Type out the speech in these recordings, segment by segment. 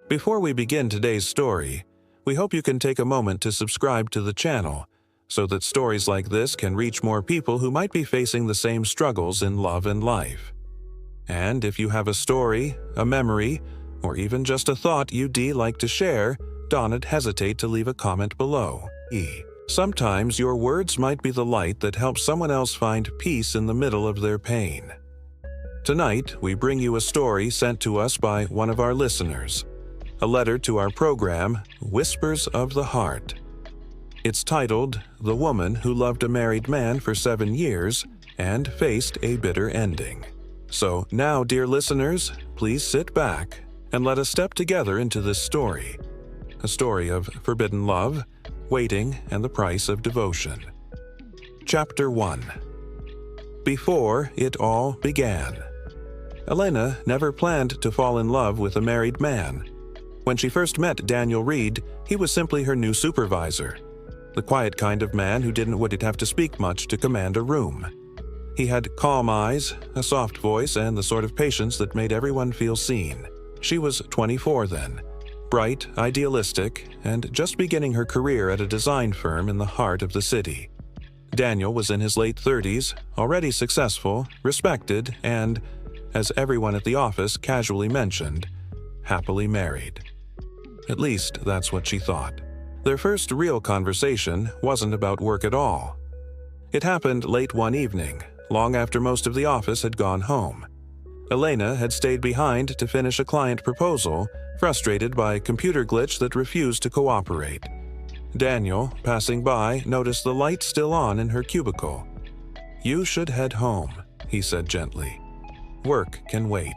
Before we begin today's story, we hope you can take a moment to subscribe to the channel so that stories like this can reach more people who might be facing the same struggles in love and life. And if you have a story, a memory, or even just a thought you'd like to share, don't hesitate to leave a comment below. Sometimes your words might be the light that helps someone else find peace in the middle of their pain. Tonight, we bring you a story sent to us by one of our listeners, a letter to our program, Whispers of the Heart. It's titled, "The Woman Who Loved a Married Man for 7 Years and Faced a Bitter Ending." So now, dear listeners, please sit back and let us step together into this story. A story of forbidden love, waiting, and the price of devotion. Chapter 1. Before it all began. Elena never planned to fall in love with a married man. When she first met Daniel Reed, he was simply her new supervisor, the quiet kind of man who wouldn't have to speak much to command a room. He had calm eyes, a soft voice, and the sort of patience that made everyone feel seen. She was 24 then, bright, idealistic, and just beginning her career at a design firm in the heart of the city. Daniel was in his late 30s, already successful, respected, and, as everyone at the office casually mentioned, happily married. At least that's what she thought. Their first real conversation wasn't about work at all. It happened late one evening, long after most of the office had gone home. Elena had stayed behind to finish a client proposal, frustrated by a computer glitch that refused to cooperate. Daniel, passing by, noticed the light still on in her cubicle. "You should head home," he said gently. "Work can wait.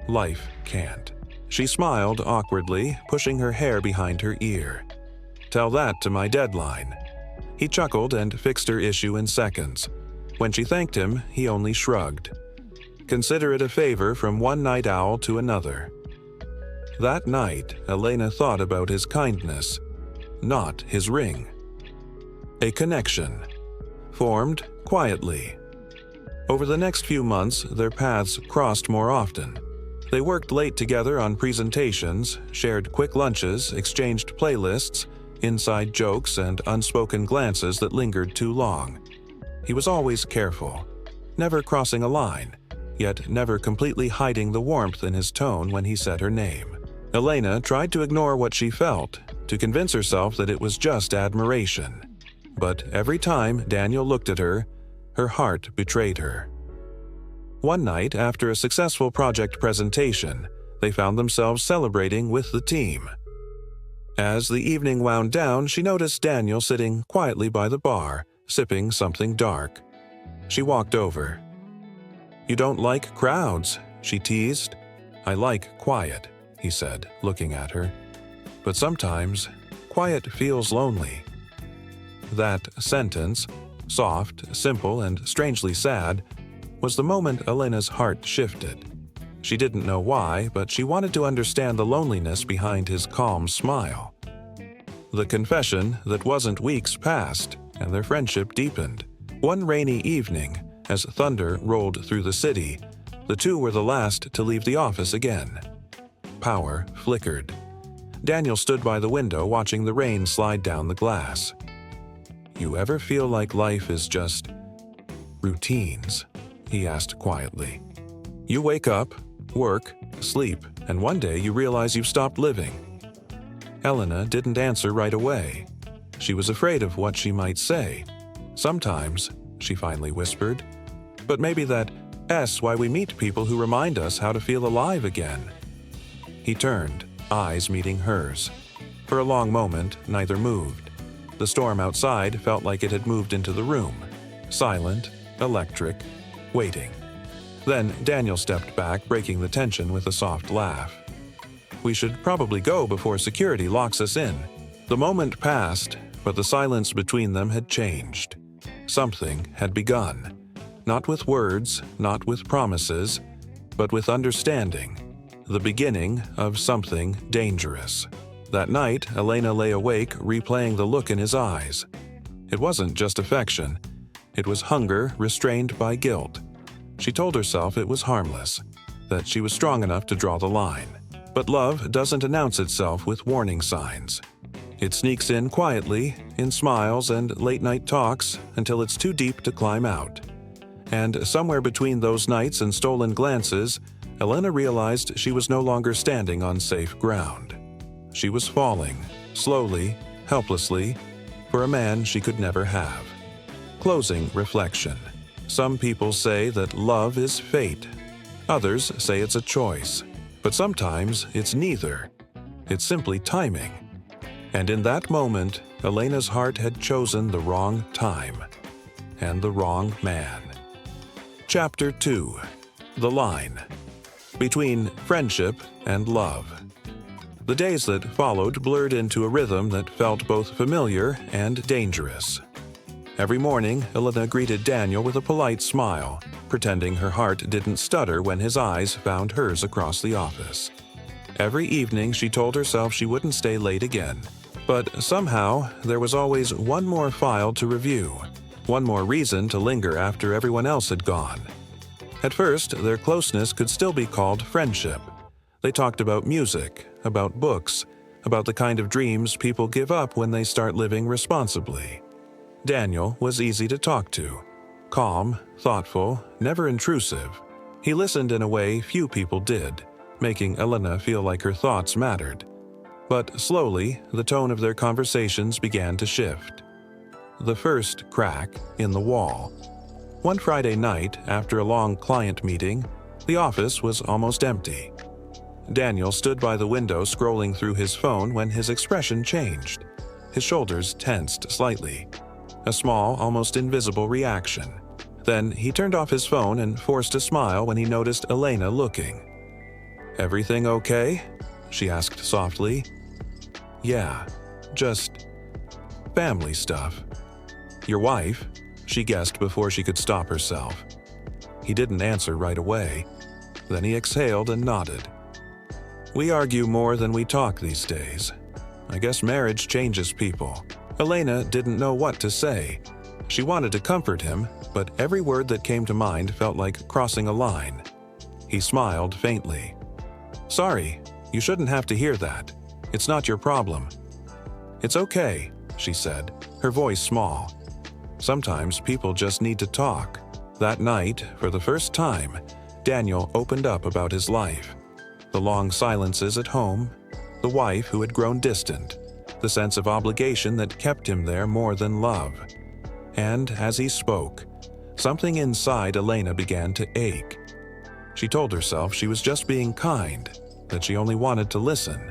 Life can't." She smiled awkwardly, pushing her hair behind her ear. "Tell that to my deadline." He chuckled and fixed her issue in seconds. When she thanked him, he only shrugged. Consider it a favor from one night owl to another. That night, Elena thought about his kindness, not his ring. A connection. Formed quietly. Over the next few months, their paths crossed more often. They worked late together on presentations, shared quick lunches, exchanged playlists, inside jokes, and unspoken glances that lingered too long. He was always careful, never crossing a line, yet never completely hiding the warmth in his tone when he said her name. Elena tried to ignore what she felt, to convince herself that it was just admiration. But every time Daniel looked at her, her heart betrayed her. One night, after a successful project presentation, they found themselves celebrating with the team. As the evening wound down, she noticed Daniel sitting quietly by the bar, sipping something dark. She walked over. "You don't like crowds," she teased. "I like quiet," he said, looking at her. "But sometimes, quiet feels lonely." That sentence, soft, simple, and strangely sad, was the moment Elena's heart shifted. She didn't know why, but she wanted to understand the loneliness behind his calm smile. The confession that wasn't weeks passed, and their friendship deepened. One rainy evening, as thunder rolled through the city, the two were the last to leave the office again. Power flickered. Daniel stood by the window watching the rain slide down the glass. "You ever feel like life is just routines?" he asked quietly. "You wake up, work, sleep, and one day you realize you've stopped living." Elena didn't answer right away. She was afraid of what she might say. "Sometimes," she finally whispered. "But maybe that's why we meet people who remind us how to feel alive again." He turned, eyes meeting hers. For a long moment, neither moved. The storm outside felt like it had moved into the room. Silent, electric, waiting. Then Daniel stepped back, breaking the tension with a soft laugh. "We should probably go before security locks us in." The moment passed, but the silence between them had changed. Something had begun. Not with words, not with promises, but with understanding. The beginning of something dangerous. That night, Elena lay awake, replaying the look in his eyes. It wasn't just affection. It was hunger restrained by guilt. She told herself it was harmless, that she was strong enough to draw the line. But love doesn't announce itself with warning signs. It sneaks in quietly, in smiles and late-night talks, until it's too deep to climb out. And somewhere between those nights and stolen glances, Elena realized she was no longer standing on safe ground. She was falling, slowly, helplessly, for a man she could never have. Closing reflection. Some people say that love is fate. Others say it's a choice. But sometimes it's neither. It's simply timing. And in that moment, Elena's heart had chosen the wrong time and the wrong man. Chapter 2. The Line. Between friendship and love. The days that followed blurred into a rhythm that felt both familiar and dangerous. Every morning, Elena greeted Daniel with a polite smile, pretending her heart didn't stutter when his eyes found hers across the office. Every evening, she told herself she wouldn't stay late again. But somehow, there was always one more file to review, one more reason to linger after everyone else had gone. At first, their closeness could still be called friendship. They talked about music, about books, about the kind of dreams people give up when they start living responsibly. Daniel was easy to talk to. Calm, thoughtful, never intrusive. He listened in a way few people did, making Elena feel like her thoughts mattered. But slowly, the tone of their conversations began to shift. The first crack in the wall. One Friday night, after a long client meeting, the office was almost empty. Daniel stood by the window scrolling through his phone when his expression changed. His shoulders tensed slightly. A small, almost invisible reaction. Then he turned off his phone and forced a smile when he noticed Elena looking. "Everything okay?" she asked softly. "Yeah, just family stuff." "Your wife?" she guessed before she could stop herself. He didn't answer right away. Then he exhaled and nodded. "We argue more than we talk these days. I guess marriage changes people." Elena didn't know what to say. She wanted to comfort him, but every word that came to mind felt like crossing a line. He smiled faintly. "Sorry, you shouldn't have to hear that. It's not your problem." "It's okay," she said, her voice small. Sometimes people just need to talk. That night, for the first time, Daniel opened up about his life. The long silences at home, the wife who had grown distant, the sense of obligation that kept him there more than love. And as he spoke, something inside Elena began to ache. She told herself she was just being kind, that she only wanted to listen.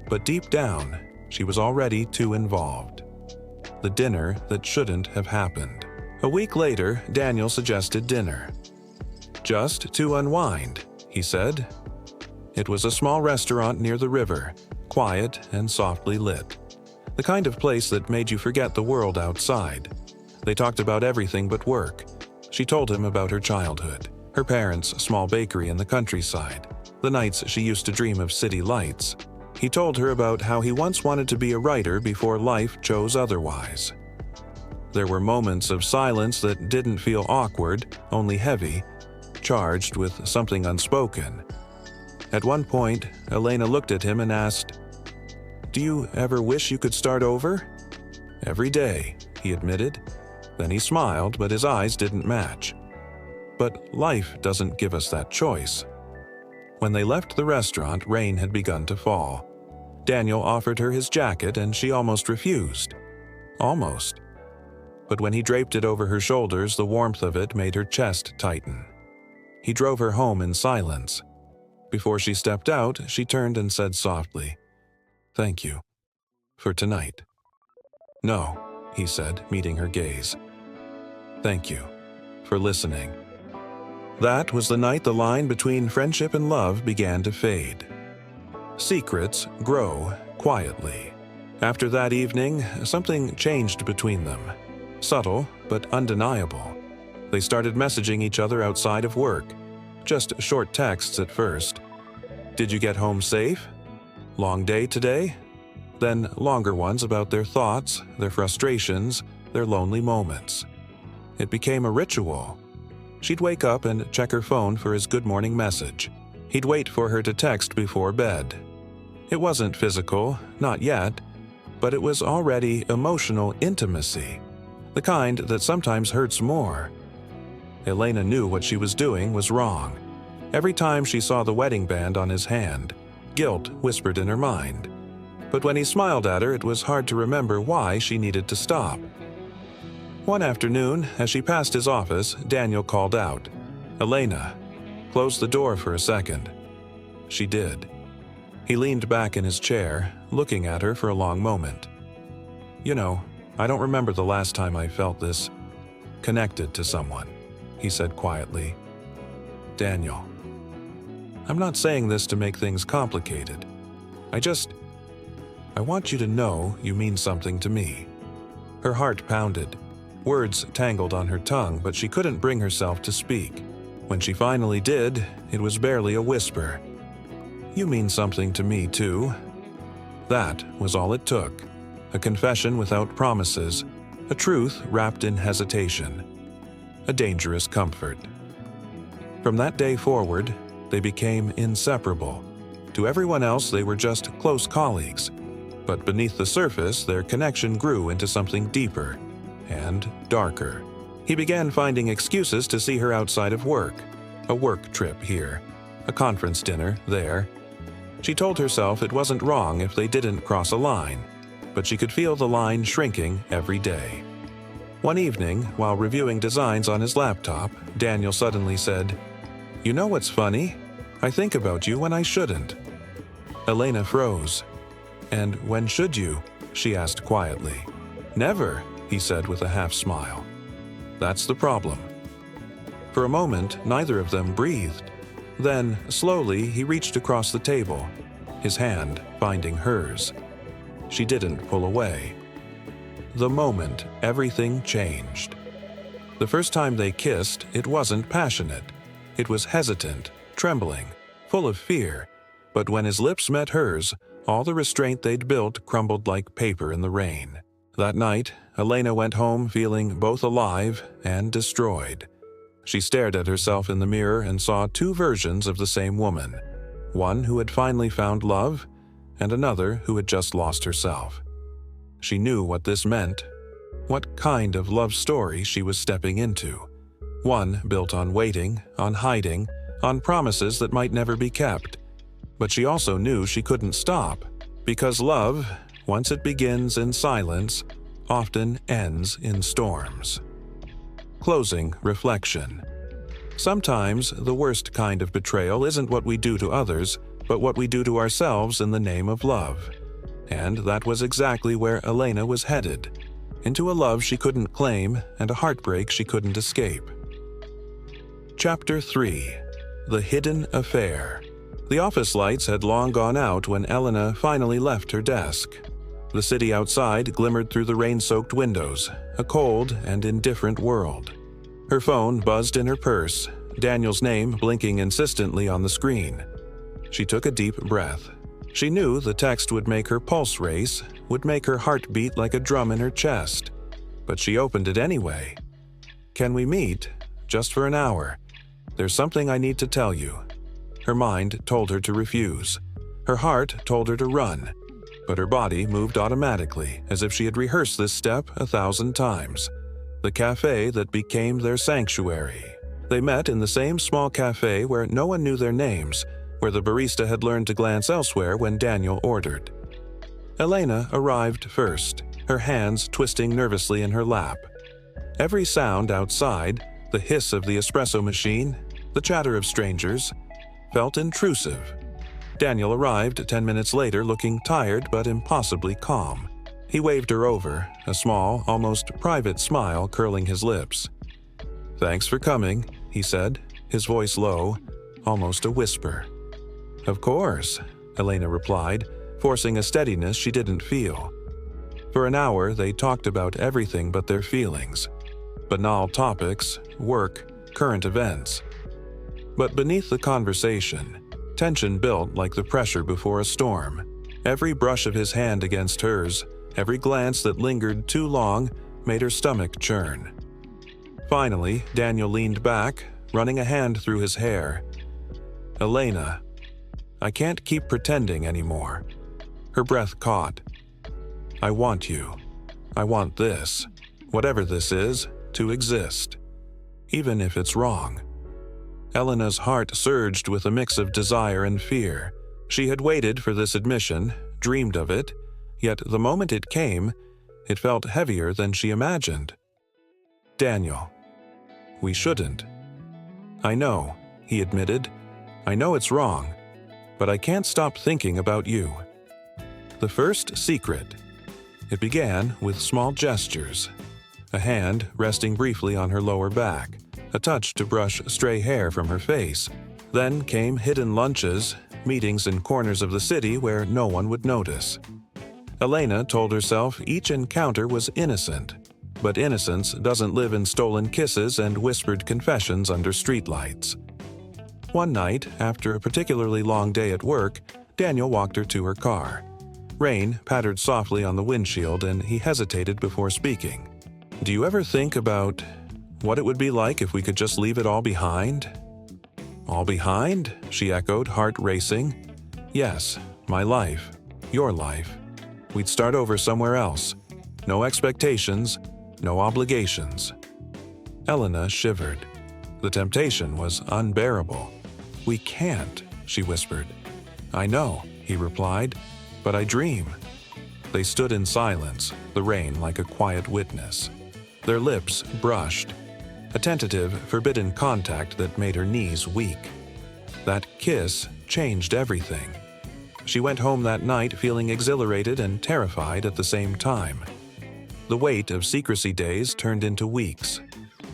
But deep down, she was already too involved. The dinner that shouldn't have happened. A week later, Daniel suggested dinner. "Just to unwind," he said. It was a small restaurant near the river, quiet and softly lit. The kind of place that made you forget the world outside. They talked about everything but work. She told him about her childhood, her parents' small bakery in the countryside, the nights she used to dream of city lights. He told her about how he once wanted to be a writer before life chose otherwise. There were moments of silence that didn't feel awkward, only heavy, charged with something unspoken. At one point, Elena looked at him and asked, "Do you ever wish you could start over?" "Every day," he admitted. Then he smiled, but his eyes didn't match. But life doesn't give us that choice. When they left the restaurant, rain had begun to fall. Daniel offered her his jacket and she almost refused. Almost. But when he draped it over her shoulders, the warmth of it made her chest tighten. He drove her home in silence. Before she stepped out, she turned and said softly, "Thank you. For tonight." "No," he said, meeting her gaze. "Thank you. For listening." That was the night the line between friendship and love began to fade. Secrets grow quietly. After that evening, something changed between them. Subtle, but undeniable. They started messaging each other outside of work. Just short texts at first. "Did you get home safe? Long day today?" Then longer ones about their thoughts, their frustrations, their lonely moments. It became a ritual. She'd wake up and check her phone for his good morning message. He'd wait for her to text before bed. It wasn't physical, not yet, but it was already emotional intimacy, the kind that sometimes hurts more. Elena knew what she was doing was wrong. Every time she saw the wedding band on his hand, guilt whispered in her mind. But when he smiled at her, it was hard to remember why she needed to stop. One afternoon, as she passed his office, Daniel called out, "Elena, close the door for a second." She did. He leaned back in his chair, looking at her for a long moment. "You know, I don't remember the last time I felt this connected to someone," he said quietly. "Daniel, I'm not saying this to make things complicated. I want you to know you mean something to me." Her heart pounded. Words tangled on her tongue, but she couldn't bring herself to speak. When she finally did, it was barely a whisper. "You mean something to me, too." That was all it took. A confession without promises, a truth wrapped in hesitation, a dangerous comfort. From that day forward, they became inseparable. To everyone else, they were just close colleagues. But beneath the surface, their connection grew into something deeper and darker. He began finding excuses to see her outside of work. A work trip here, a conference dinner there. She told herself it wasn't wrong if they didn't cross a line, but she could feel the line shrinking every day. One evening, while reviewing designs on his laptop, Daniel suddenly said, "You know what's funny? I think about you when I shouldn't." Elena froze. "And when should you?" she asked quietly. "Never," he said with a half-smile. "That's the problem." For a moment, neither of them breathed. Then, slowly, he reached across the table, his hand finding hers. She didn't pull away. The moment, everything changed. The first time they kissed, it wasn't passionate. It was hesitant, trembling, full of fear. But when his lips met hers, all the restraint they'd built crumbled like paper in the rain. That night, Elena went home feeling both alive and destroyed. She stared at herself in the mirror and saw two versions of the same woman, one who had finally found love, and another who had just lost herself. She knew what this meant, what kind of love story she was stepping into. One built on waiting, on hiding, on promises that might never be kept. But she also knew she couldn't stop, because love, once it begins in silence, often ends in storms. Closing reflection. Sometimes the worst kind of betrayal isn't what we do to others, but what we do to ourselves in the name of love. And that was exactly where Elena was headed, into a love she couldn't claim and a heartbreak she couldn't escape. Chapter 3. The Hidden Affair. The office lights had long gone out when Elena finally left her desk. The city outside glimmered through the rain-soaked windows, a cold and indifferent world. Her phone buzzed in her purse, Daniel's name blinking insistently on the screen. She took a deep breath. She knew the text would make her pulse race, would make her heart beat like a drum in her chest. But she opened it anyway. "Can we meet? Just for an hour. There's something I need to tell you." Her mind told her to refuse. Her heart told her to run. But her body moved automatically, as if she had rehearsed this step 1,000 times. The cafe that became their sanctuary. They met in the same small cafe where no one knew their names, where the barista had learned to glance elsewhere when Daniel ordered. Elena arrived first, her hands twisting nervously in her lap. Every sound outside, the hiss of the espresso machine, the chatter of strangers, felt intrusive. Daniel arrived 10 minutes later looking tired but impossibly calm. He waved her over, a small, almost private smile curling his lips. "Thanks for coming," he said, his voice low, almost a whisper. "Of course," Elena replied, forcing a steadiness she didn't feel. For an hour, they talked about everything but their feelings. Banal topics, work, current events. But beneath the conversation, tension built like the pressure before a storm. Every brush of his hand against hers, every glance that lingered too long, made her stomach churn. Finally, Daniel leaned back, running a hand through his hair. Elena, I can't keep pretending anymore. Her breath caught. I want you. I want this, whatever this is, to exist, even if it's wrong. Elena's heart surged with a mix of desire and fear. She had waited for this admission, dreamed of it, yet the moment it came, it felt heavier than she imagined. Daniel, we shouldn't. I know, he admitted. I know it's wrong, but I can't stop thinking about you. The first secret. It began with small gestures. A hand resting briefly on her lower back, a touch to brush stray hair from her face. Then came hidden lunches, meetings in corners of the city where no one would notice. Elena told herself each encounter was innocent, but innocence doesn't live in stolen kisses and whispered confessions under streetlights. One night, after a particularly long day at work, Daniel walked her to her car. Rain pattered softly on the windshield and he hesitated before speaking. Do you ever think about what it would be like if we could just leave it all behind? All behind? She echoed, heart racing. Yes, my life, your life. We'd start over somewhere else. No expectations, no obligations. Elena shivered. The temptation was unbearable. We can't, she whispered. I know, he replied, but I dream. They stood in silence, the rain like a quiet witness. Their lips brushed, a tentative, forbidden contact that made her knees weak. That kiss changed everything. She went home that night feeling exhilarated and terrified at the same time. The weight of secrecy days turned into weeks,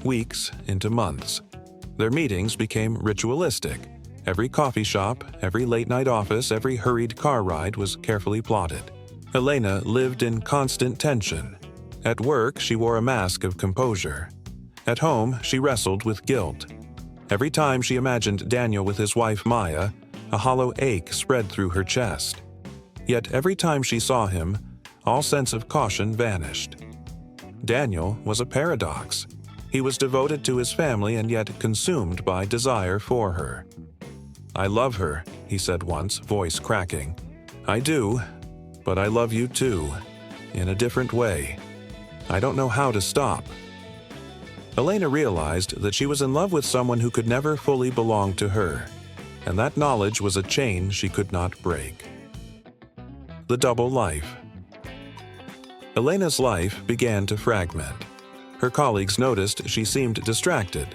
weeks into months. Their meetings became ritualistic. Every coffee shop, every late-night office, every hurried car ride was carefully plotted. Elena lived in constant tension. At work, she wore a mask of composure. At home, she wrestled with guilt. Every time she imagined Daniel with his wife Maya, a hollow ache spread through her chest. Yet every time she saw him, all sense of caution vanished. Daniel was a paradox. He was devoted to his family and yet consumed by desire for her. I love her, he said once, voice cracking. I do, but I love you too, in a different way. I don't know how to stop. Elena realized that she was in love with someone who could never fully belong to her, and that knowledge was a chain she could not break. The double life. Elena's life began to fragment. Her colleagues noticed she seemed distracted.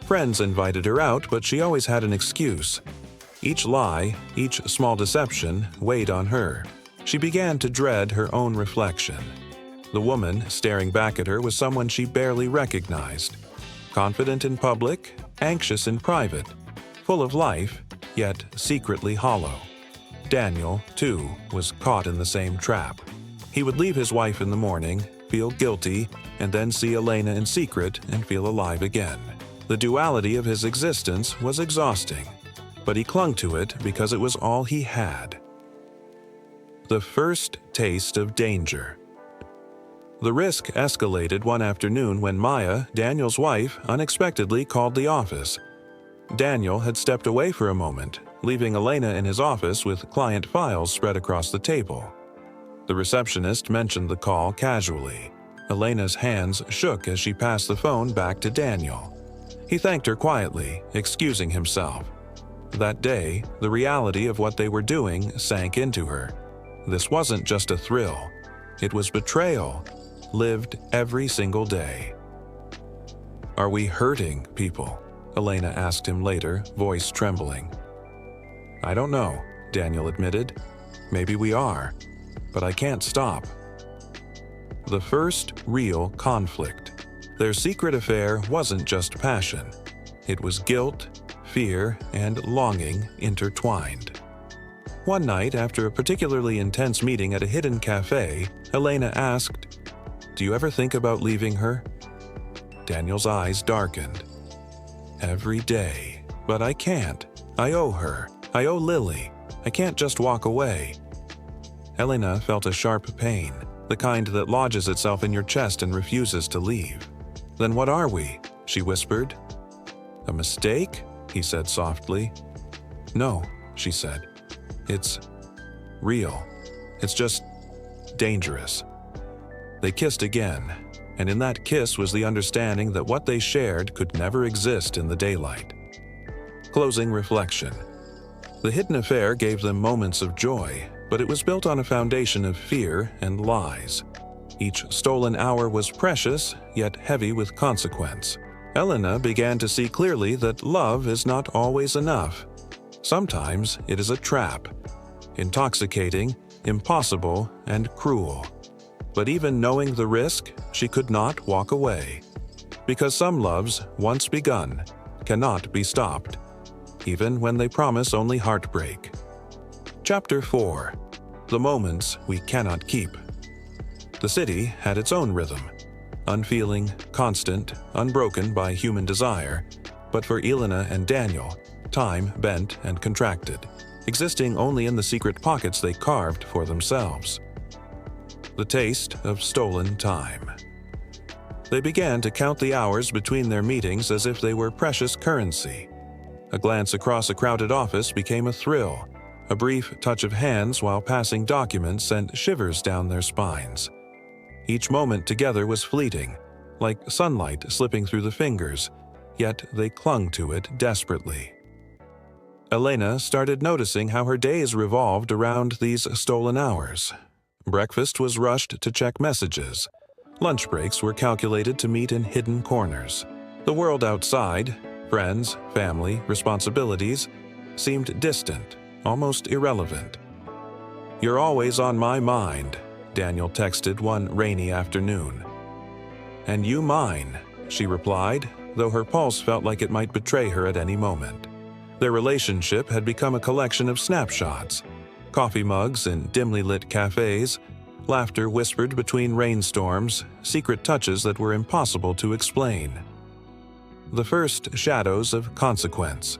Friends invited her out, but she always had an excuse. Each lie, each small deception weighed on her. She began to dread her own reflection. The woman staring back at her was someone she barely recognized. Confident in public, anxious in private, full of life, yet secretly hollow. Daniel, too, was caught in the same trap. He would leave his wife in the morning, feel guilty, and then see Elena in secret and feel alive again. The duality of his existence was exhausting, but he clung to it because it was all he had. The first taste of danger. The risk escalated one afternoon when Maya, Daniel's wife, unexpectedly called the office. Daniel had stepped away for a moment, leaving Elena in his office with client files spread across the table. The receptionist mentioned the call casually. Elena's hands shook as she passed the phone back to Daniel. He thanked her quietly, excusing himself. That day, the reality of what they were doing sank into her. This wasn't just a thrill. It was betrayal, lived every single day. Are we hurting people? Elena asked him later, voice trembling. I don't know, Daniel admitted. Maybe we are, but I can't stop. The first real conflict. Their secret affair wasn't just passion. It was guilt, fear, and longing intertwined. One night, after a particularly intense meeting at a hidden cafe, Elena asked, "Do you ever think about leaving her?" Daniel's eyes darkened. Every day. But I can't. I owe her. I owe Lily. I can't just walk away. Elena felt a sharp pain, the kind that lodges itself in your chest and refuses to leave. Then what are we? She whispered. A mistake? He said softly. "No," she said. "It's real. It's just dangerous." They kissed again, and in that kiss was the understanding that what they shared could never exist in the daylight. Closing reflection. The hidden affair gave them moments of joy, but it was built on a foundation of fear and lies. Each stolen hour was precious, yet heavy with consequence. Elena began to see clearly that love is not always enough. Sometimes it is a trap, intoxicating, impossible, and cruel. But even knowing the risk, she could not walk away. Because some loves, once begun, cannot be stopped, even when they promise only heartbreak. Chapter 4. The Moments We Cannot Keep. The city had its own rhythm, unfeeling, constant, unbroken by human desire, but for Elena and Daniel, time bent and contracted, existing only in the secret pockets they carved for themselves. The taste of stolen time. They began to count the hours between their meetings as if they were precious currency. A glance across a crowded office became a thrill. A brief touch of hands while passing documents sent shivers down their spines. Each moment together was fleeting, like sunlight slipping through the fingers, yet they clung to it desperately. Elena started noticing how her days revolved around these stolen hours. Breakfast was rushed to check messages. Lunch breaks were calculated to meet in hidden corners. The world outside, friends, family, responsibilities, seemed distant, almost irrelevant. "You're always on my mind," Daniel texted one rainy afternoon. "And you mine," she replied, though her pulse felt like it might betray her at any moment. Their relationship had become a collection of snapshots, coffee mugs in dimly lit cafes, laughter whispered between rainstorms, secret touches that were impossible to explain. The first shadows of consequence.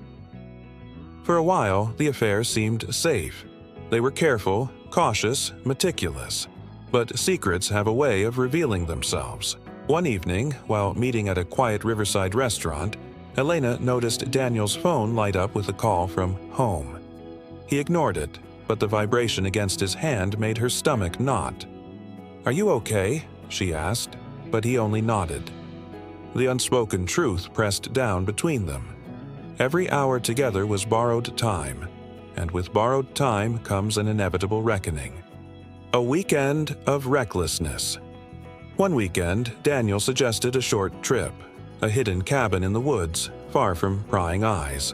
For a while, the affair seemed safe. They were careful, cautious, meticulous. But secrets have a way of revealing themselves. One evening, while meeting at a quiet riverside restaurant, Elena noticed Daniel's phone light up with a call from home. He ignored it, but the vibration against his hand made her stomach knot. "Are you okay?" she asked, but he only nodded. The unspoken truth pressed down between them. Every hour together was borrowed time, and with borrowed time comes an inevitable reckoning. A weekend of recklessness. One weekend, Daniel suggested a short trip, a hidden cabin in the woods, far from prying eyes.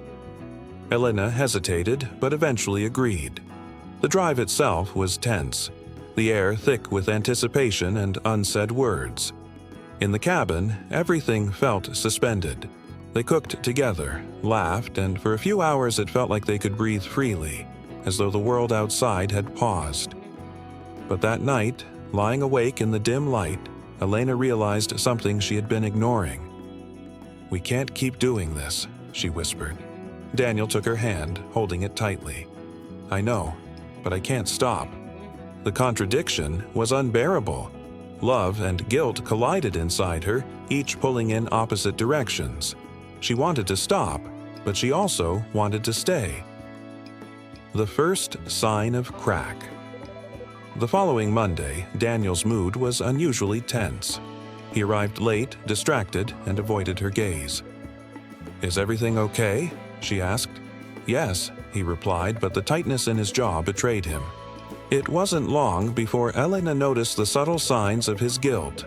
Elena hesitated, but eventually agreed. The drive itself was tense, the air thick with anticipation and unsaid words. In the cabin, everything felt suspended. They cooked together, laughed, and for a few hours it felt like they could breathe freely, as though the world outside had paused. But that night, lying awake in the dim light, Elena realized something she had been ignoring. "We can't keep doing this," she whispered. Daniel took her hand, holding it tightly. "I know, but I can't stop." The contradiction was unbearable. Love and guilt collided inside her, each pulling in opposite directions. She wanted to stop, but she also wanted to stay. The first sign of crack. The following Monday, Daniel's mood was unusually tense. He arrived late, distracted, and avoided her gaze. "Is everything okay?" she asked. "Yes," he replied, but the tightness in his jaw betrayed him. It wasn't long before Elena noticed the subtle signs of his guilt.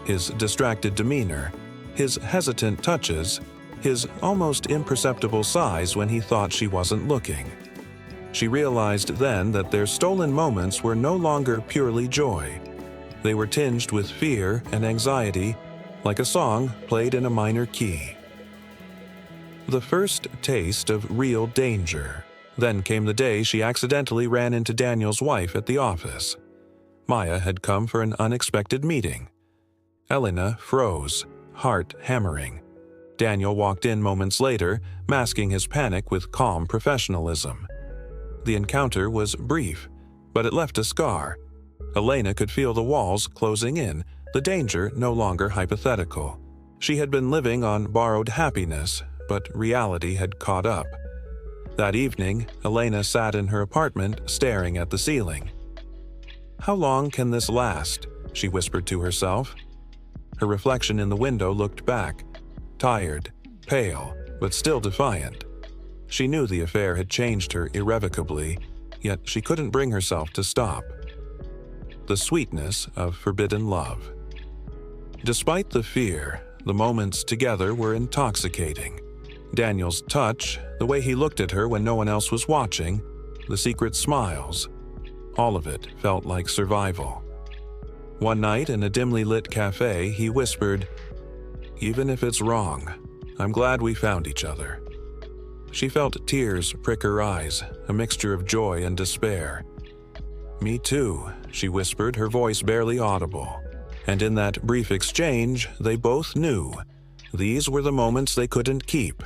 His distracted demeanor, his hesitant touches, his almost imperceptible sighs when he thought she wasn't looking. She realized then that their stolen moments were no longer purely joy. They were tinged with fear and anxiety, like a song played in a minor key. The first taste of real danger. Then came the day she accidentally ran into Daniel's wife at the office. Maya had come for an unexpected meeting. Elena froze, heart hammering. Daniel walked in moments later, masking his panic with calm professionalism. The encounter was brief, but it left a scar. Elena could feel the walls closing in, the danger no longer hypothetical. She had been living on borrowed happiness, but reality had caught up. That evening, Elena sat in her apartment staring at the ceiling. "How long can this last?" she whispered to herself. Her reflection in the window looked back, tired, pale, but still defiant. She knew the affair had changed her irrevocably, yet she couldn't bring herself to stop. The sweetness of forbidden love. Despite the fear, the moments together were intoxicating. Daniel's touch, the way he looked at her when no one else was watching, the secret smiles, all of it felt like survival. One night in a dimly lit cafe, he whispered, "Even if it's wrong, I'm glad we found each other." She felt tears prick her eyes, a mixture of joy and despair. "Me too," she whispered, her voice barely audible. And in that brief exchange, they both knew. These were the moments they couldn't keep,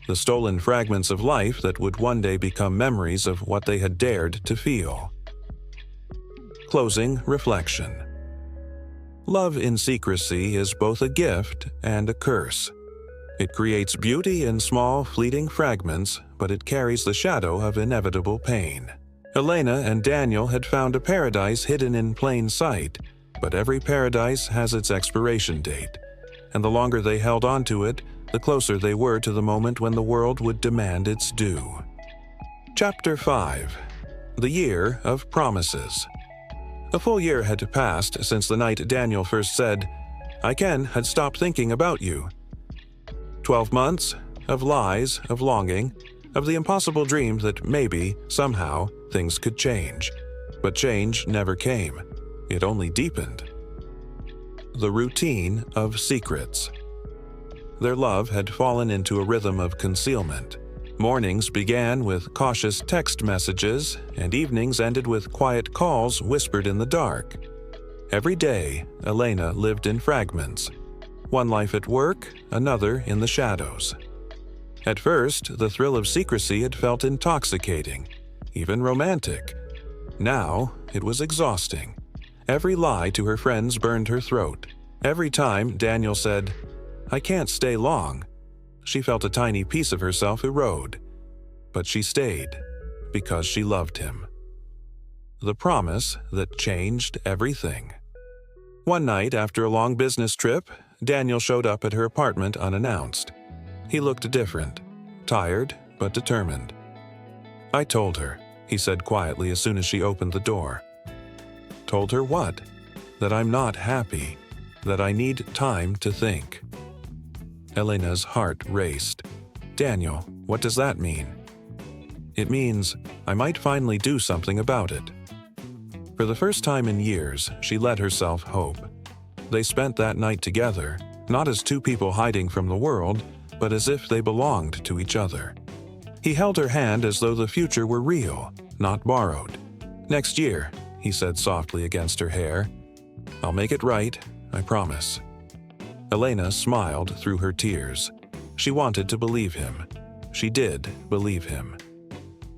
the stolen fragments of life that would one day become memories of what they had dared to feel. Closing reflection. Love in secrecy is both a gift and a curse. It creates beauty in small, fleeting fragments, but it carries the shadow of inevitable pain. Elena and Daniel had found a paradise hidden in plain sight, but every paradise has its expiration date, and the longer they held on to it, the closer they were to the moment when the world would demand its due. Chapter 5. The Year of Promises. A full year had passed since the night Daniel first said, "I had stopped thinking about you." 12 months of lies, of longing, of the impossible dream that maybe, somehow, things could change. But change never came. It only deepened. The routine of secrets. Their love had fallen into a rhythm of concealment. Mornings began with cautious text messages, and evenings ended with quiet calls whispered in the dark. Every day, Elena lived in fragments. One life at work, another in the shadows. At first, the thrill of secrecy had felt intoxicating, even romantic. Now, it was exhausting. Every lie to her friends burned her throat. Every time Daniel said, "I can't stay long," she felt a tiny piece of herself erode. But she stayed, because she loved him. The promise that changed everything. One night, after a long business trip, Daniel showed up at her apartment unannounced. He looked different, tired but determined. "I told her," he said quietly as soon as she opened the door. "Told her what?" "That I'm not happy, that I need time to think." Elena's heart raced. "Daniel, what does that mean?" "It means I might finally do something about it." For the first time in years, she let herself hope. They spent that night together, not as two people hiding from the world, but as if they belonged to each other. He held her hand as though the future were real, not borrowed. "Next year," he said softly against her hair. "I'll make it right, I promise." Elena smiled through her tears. She wanted to believe him. She did believe him.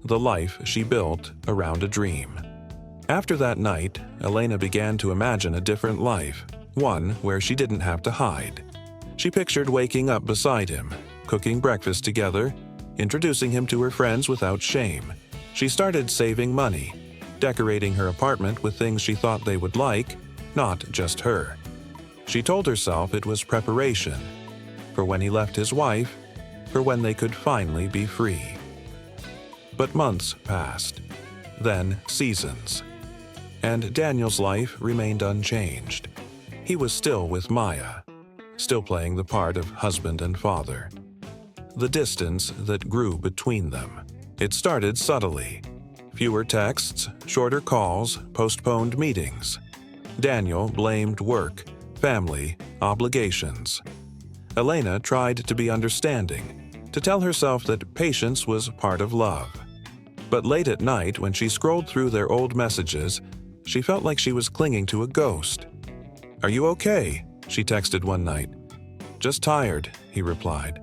The life she built around a dream. After that night, Elena began to imagine a different life, one where she didn't have to hide. She pictured waking up beside him, cooking breakfast together, introducing him to her friends without shame. She started saving money, decorating her apartment with things she thought they would like, not just her. She told herself it was preparation, for when he left his wife, for when they could finally be free. But months passed, then seasons. And Daniel's life remained unchanged. He was still with Maya, still playing the part of husband and father. The distance that grew between them. It started subtly. Fewer texts, shorter calls, postponed meetings. Daniel blamed work, family, obligations. Elena tried to be understanding, to tell herself that patience was part of love. But late at night, when she scrolled through their old messages, she felt like she was clinging to a ghost. "Are you okay?" she texted one night. "Just tired," he replied.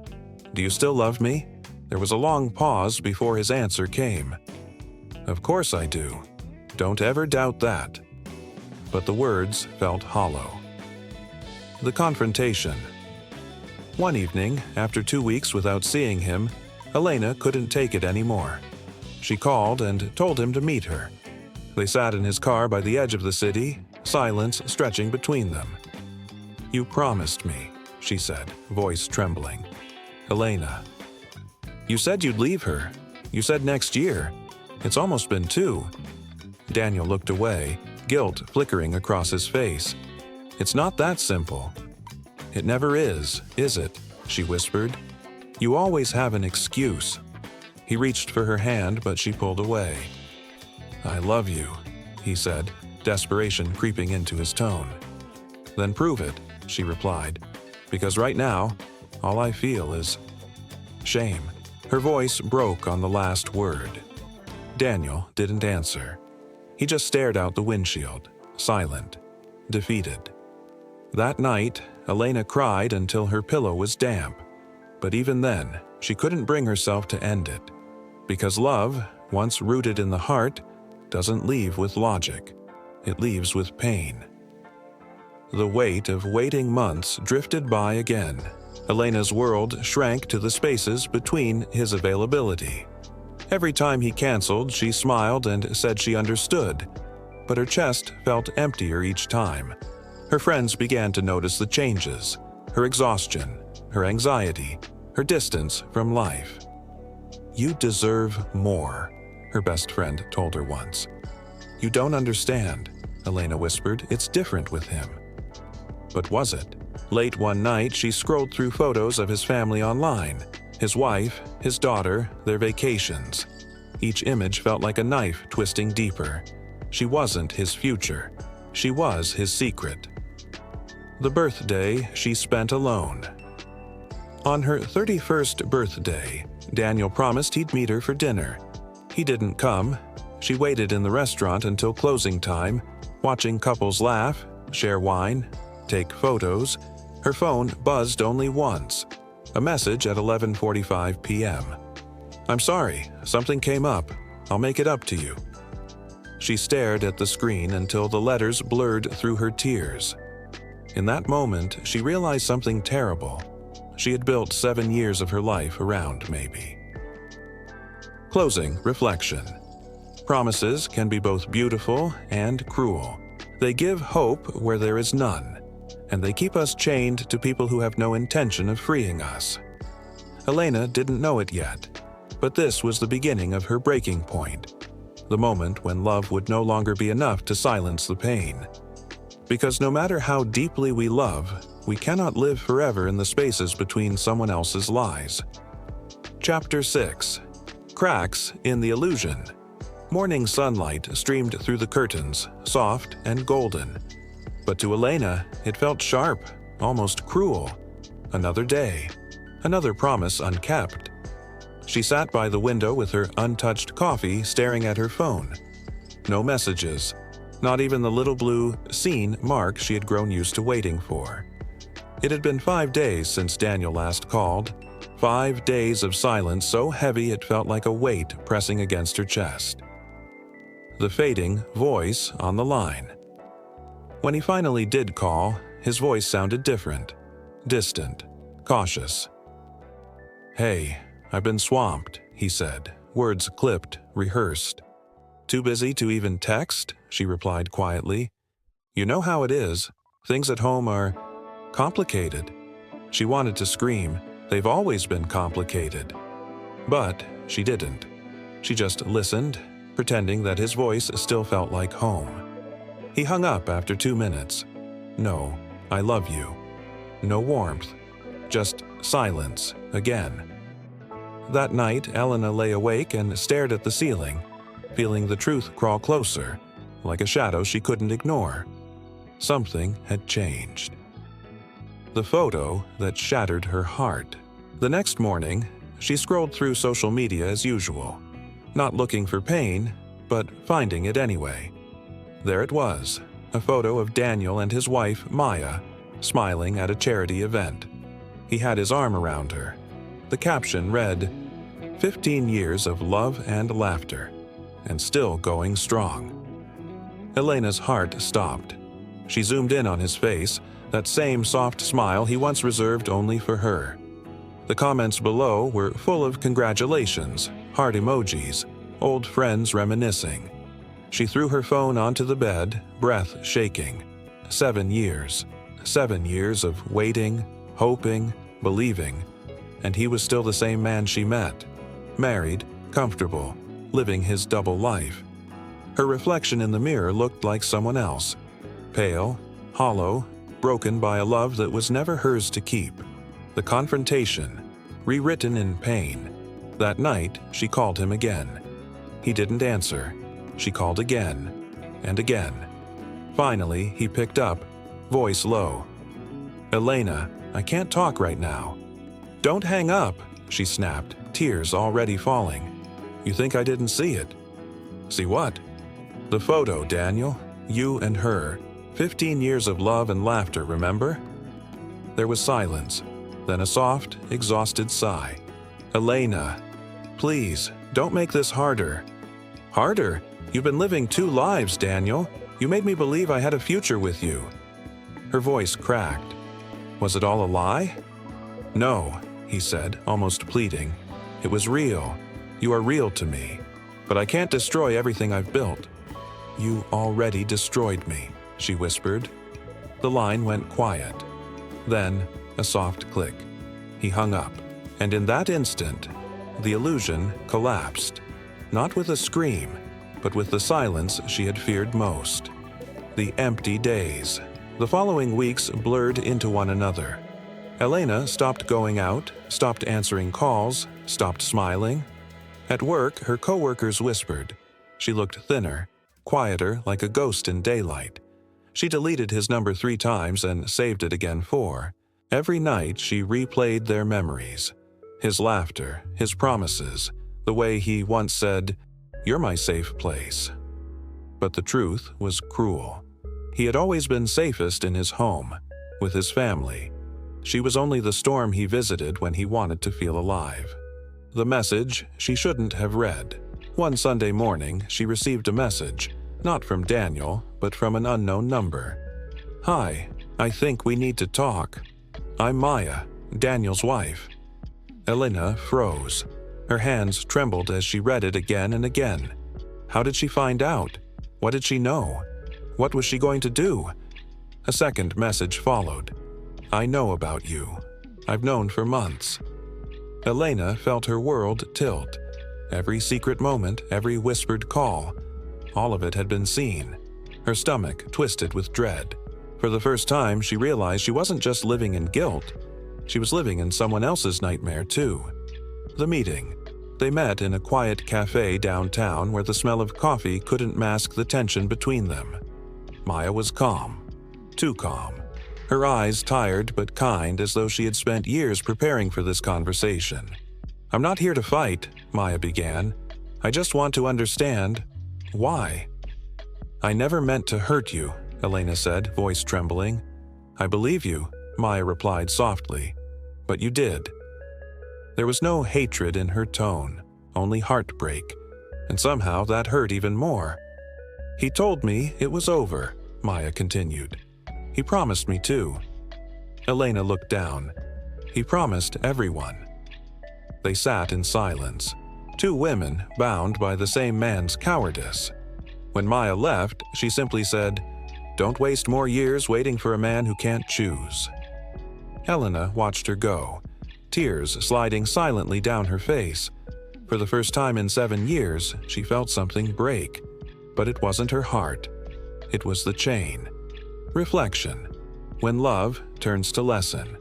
"Do you still love me?" There was a long pause before his answer came. "Of course I do. Don't ever doubt that." But the words felt hollow. The confrontation. One evening, after 2 weeks without seeing him, Elena couldn't take it anymore. She called and told him to meet her. They sat in his car by the edge of the city, silence stretching between them. "You promised me," she said, voice trembling. "Elena, you said you'd leave her. You said next year. It's almost been 2. Daniel looked away, guilt flickering across his face. "It's not that simple." "It never is it?" she whispered. "You always have an excuse." He reached for her hand, but she pulled away. "I love you," he said, desperation creeping into his tone. "Then prove it," she replied, "because right now, all I feel is shame." Her voice broke on the last word. Daniel didn't answer. He just stared out the windshield, silent, defeated. That night, Elena cried until her pillow was damp. But even then, she couldn't bring herself to end it. Because love, once rooted in the heart, doesn't leave with logic. It leaves with pain. The weight of waiting months drifted by again. Elena's world shrank to the spaces between his availability. Every time he canceled, she smiled and said she understood, but her chest felt emptier each time. Her friends began to notice the changes, her exhaustion, her anxiety, her distance from life. "You deserve more," her best friend told her once. "You don't understand," Elena whispered. "It's different with him." But was it? Late one night, she scrolled through photos of his family online. His wife, his daughter, their vacations. Each image felt like a knife twisting deeper. She wasn't his future. She was his secret. The birthday she spent alone. On her 31st birthday, Daniel promised he'd meet her for dinner. He didn't come. She waited in the restaurant until closing time, watching couples laugh, share wine, take photos. Her phone buzzed only once. A message at 11:45 p.m. "I'm sorry, something came up. I'll make it up to you." She stared at the screen until the letters blurred through her tears. In that moment, she realized something terrible. She had built 7 years of her life around maybe. Closing reflection. Promises can be both beautiful and cruel. They give hope where there is none, and they keep us chained to people who have no intention of freeing us. Elena didn't know it yet, but this was the beginning of her breaking point, the moment when love would no longer be enough to silence the pain. Because no matter how deeply we love, we cannot live forever in the spaces between someone else's lies. Chapter 6. Cracks in the Illusion. Morning sunlight streamed through the curtains, soft and golden. But to Elena, it felt sharp, almost cruel. Another day. Another promise unkept. She sat by the window with her untouched coffee, staring at her phone. No messages. Not even the little blue "seen" mark she had grown used to waiting for. It had been 5 days since Daniel last called. 5 days of silence so heavy it felt like a weight pressing against her chest. The fading voice on the line. When he finally did call, his voice sounded different. Distant. Cautious. "Hey, I've been swamped," he said, words clipped, rehearsed. "Too busy to even text?" she replied quietly. "You know how it is. Things at home are complicated." She wanted to scream. They've always been complicated. But she didn't. She just listened, pretending that his voice still felt like home. He hung up after 2 minutes. No, I love you. No warmth. Just silence, again. That night, Elena lay awake and stared at the ceiling, feeling the truth crawl closer, like a shadow she couldn't ignore. Something had changed. The photo that shattered her heart. The next morning, she scrolled through social media as usual, not looking for pain, but finding it anyway. There it was, a photo of Daniel and his wife, Maya, smiling at a charity event. He had his arm around her. The caption read, 15 years of love and laughter, and still going strong. Elena's heart stopped. She zoomed in on his face, that same soft smile he once reserved only for her. The comments below were full of congratulations, heart emojis, old friends reminiscing. She threw her phone onto the bed, breath shaking. 7 years. 7 years of waiting, hoping, believing, and he was still the same man she met. Married, comfortable, living his double life. Her reflection in the mirror looked like someone else. Pale, hollow, broken by a love that was never hers to keep. The confrontation, rewritten in pain. That night, she called him again. He didn't answer. She called again, and again. Finally, he picked up, voice low. "Elena, I can't talk right now." "Don't hang up," she snapped, tears already falling. "You think I didn't see it?" "See what?" "The photo, Daniel. You and her. 15 years of love and laughter, remember?" There was silence, then a soft, exhausted sigh. "Elena, please, don't make this harder." "Harder? You've been living 2 lives, Daniel. You made me believe I had a future with you." Her voice cracked. "Was it all a lie?" "No," he said, almost pleading. "It was real. You are real to me. But I can't destroy everything I've built." "You already destroyed me," she whispered. The line went quiet. Then, a soft click. He hung up, and in that instant, the illusion collapsed. Not with a scream, but with the silence she had feared most. The empty days. The following weeks blurred into one another. Elena stopped going out, stopped answering calls, stopped smiling. At work, her coworkers whispered. She looked thinner, quieter like a ghost in daylight. She deleted his number 3 times and saved it again 4. Every night she replayed their memories. His laughter, his promises, the way he once said, "You're my safe place." But the truth was cruel. He had always been safest in his home, with his family. She was only the storm he visited when he wanted to feel alive. The message she shouldn't have read. One Sunday morning, she received a message, not from Daniel, but from an unknown number. "Hi, I think we need to talk. I'm Maya, Daniel's wife." Elena froze. Her hands trembled as she read it again and again. How did she find out? What did she know? What was she going to do? A second message followed. "I know about you. I've known for months." Elena felt her world tilt. Every secret moment, every whispered call, all of it had been seen. Her stomach twisted with dread. For the first time, she realized she wasn't just living in guilt. She was living in someone else's nightmare, too. The meeting. They met in a quiet cafe downtown where the smell of coffee couldn't mask the tension between them. Maya was calm. Too calm. Her eyes tired but kind, as though she had spent years preparing for this conversation. "I'm not here to fight," Maya began. "I just want to understand why." "I never meant to hurt you," Elena said, voice trembling. "I believe you," Maya replied softly. "But you did." There was no hatred in her tone, only heartbreak, and somehow that hurt even more. "He told me it was over," Maya continued. "He promised me too." Elena looked down. "He promised everyone." They sat in silence, 2 women bound by the same man's cowardice. When Maya left, she simply said, "Don't waste more years waiting for a man who can't choose." Elena watched her go, tears sliding silently down her face. For the first time in 7 years, she felt something break. But it wasn't her heart. It was the chain. Reflection. When love turns to lesson.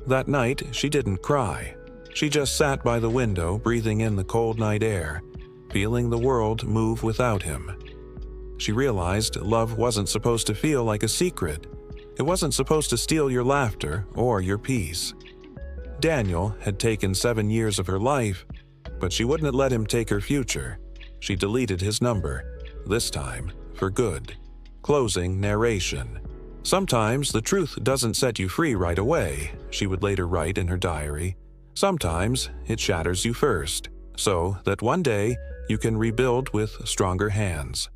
That night, she didn't cry. She just sat by the window, breathing in the cold night air, feeling the world move without him. She realized love wasn't supposed to feel like a secret. It wasn't supposed to steal your laughter or your peace. Daniel had taken 7 years of her life, but she wouldn't let him take her future. She deleted his number, this time for good. Closing narration. "Sometimes the truth doesn't set you free right away," she would later write in her diary. "Sometimes it shatters you first, so that one day you can rebuild with stronger hands."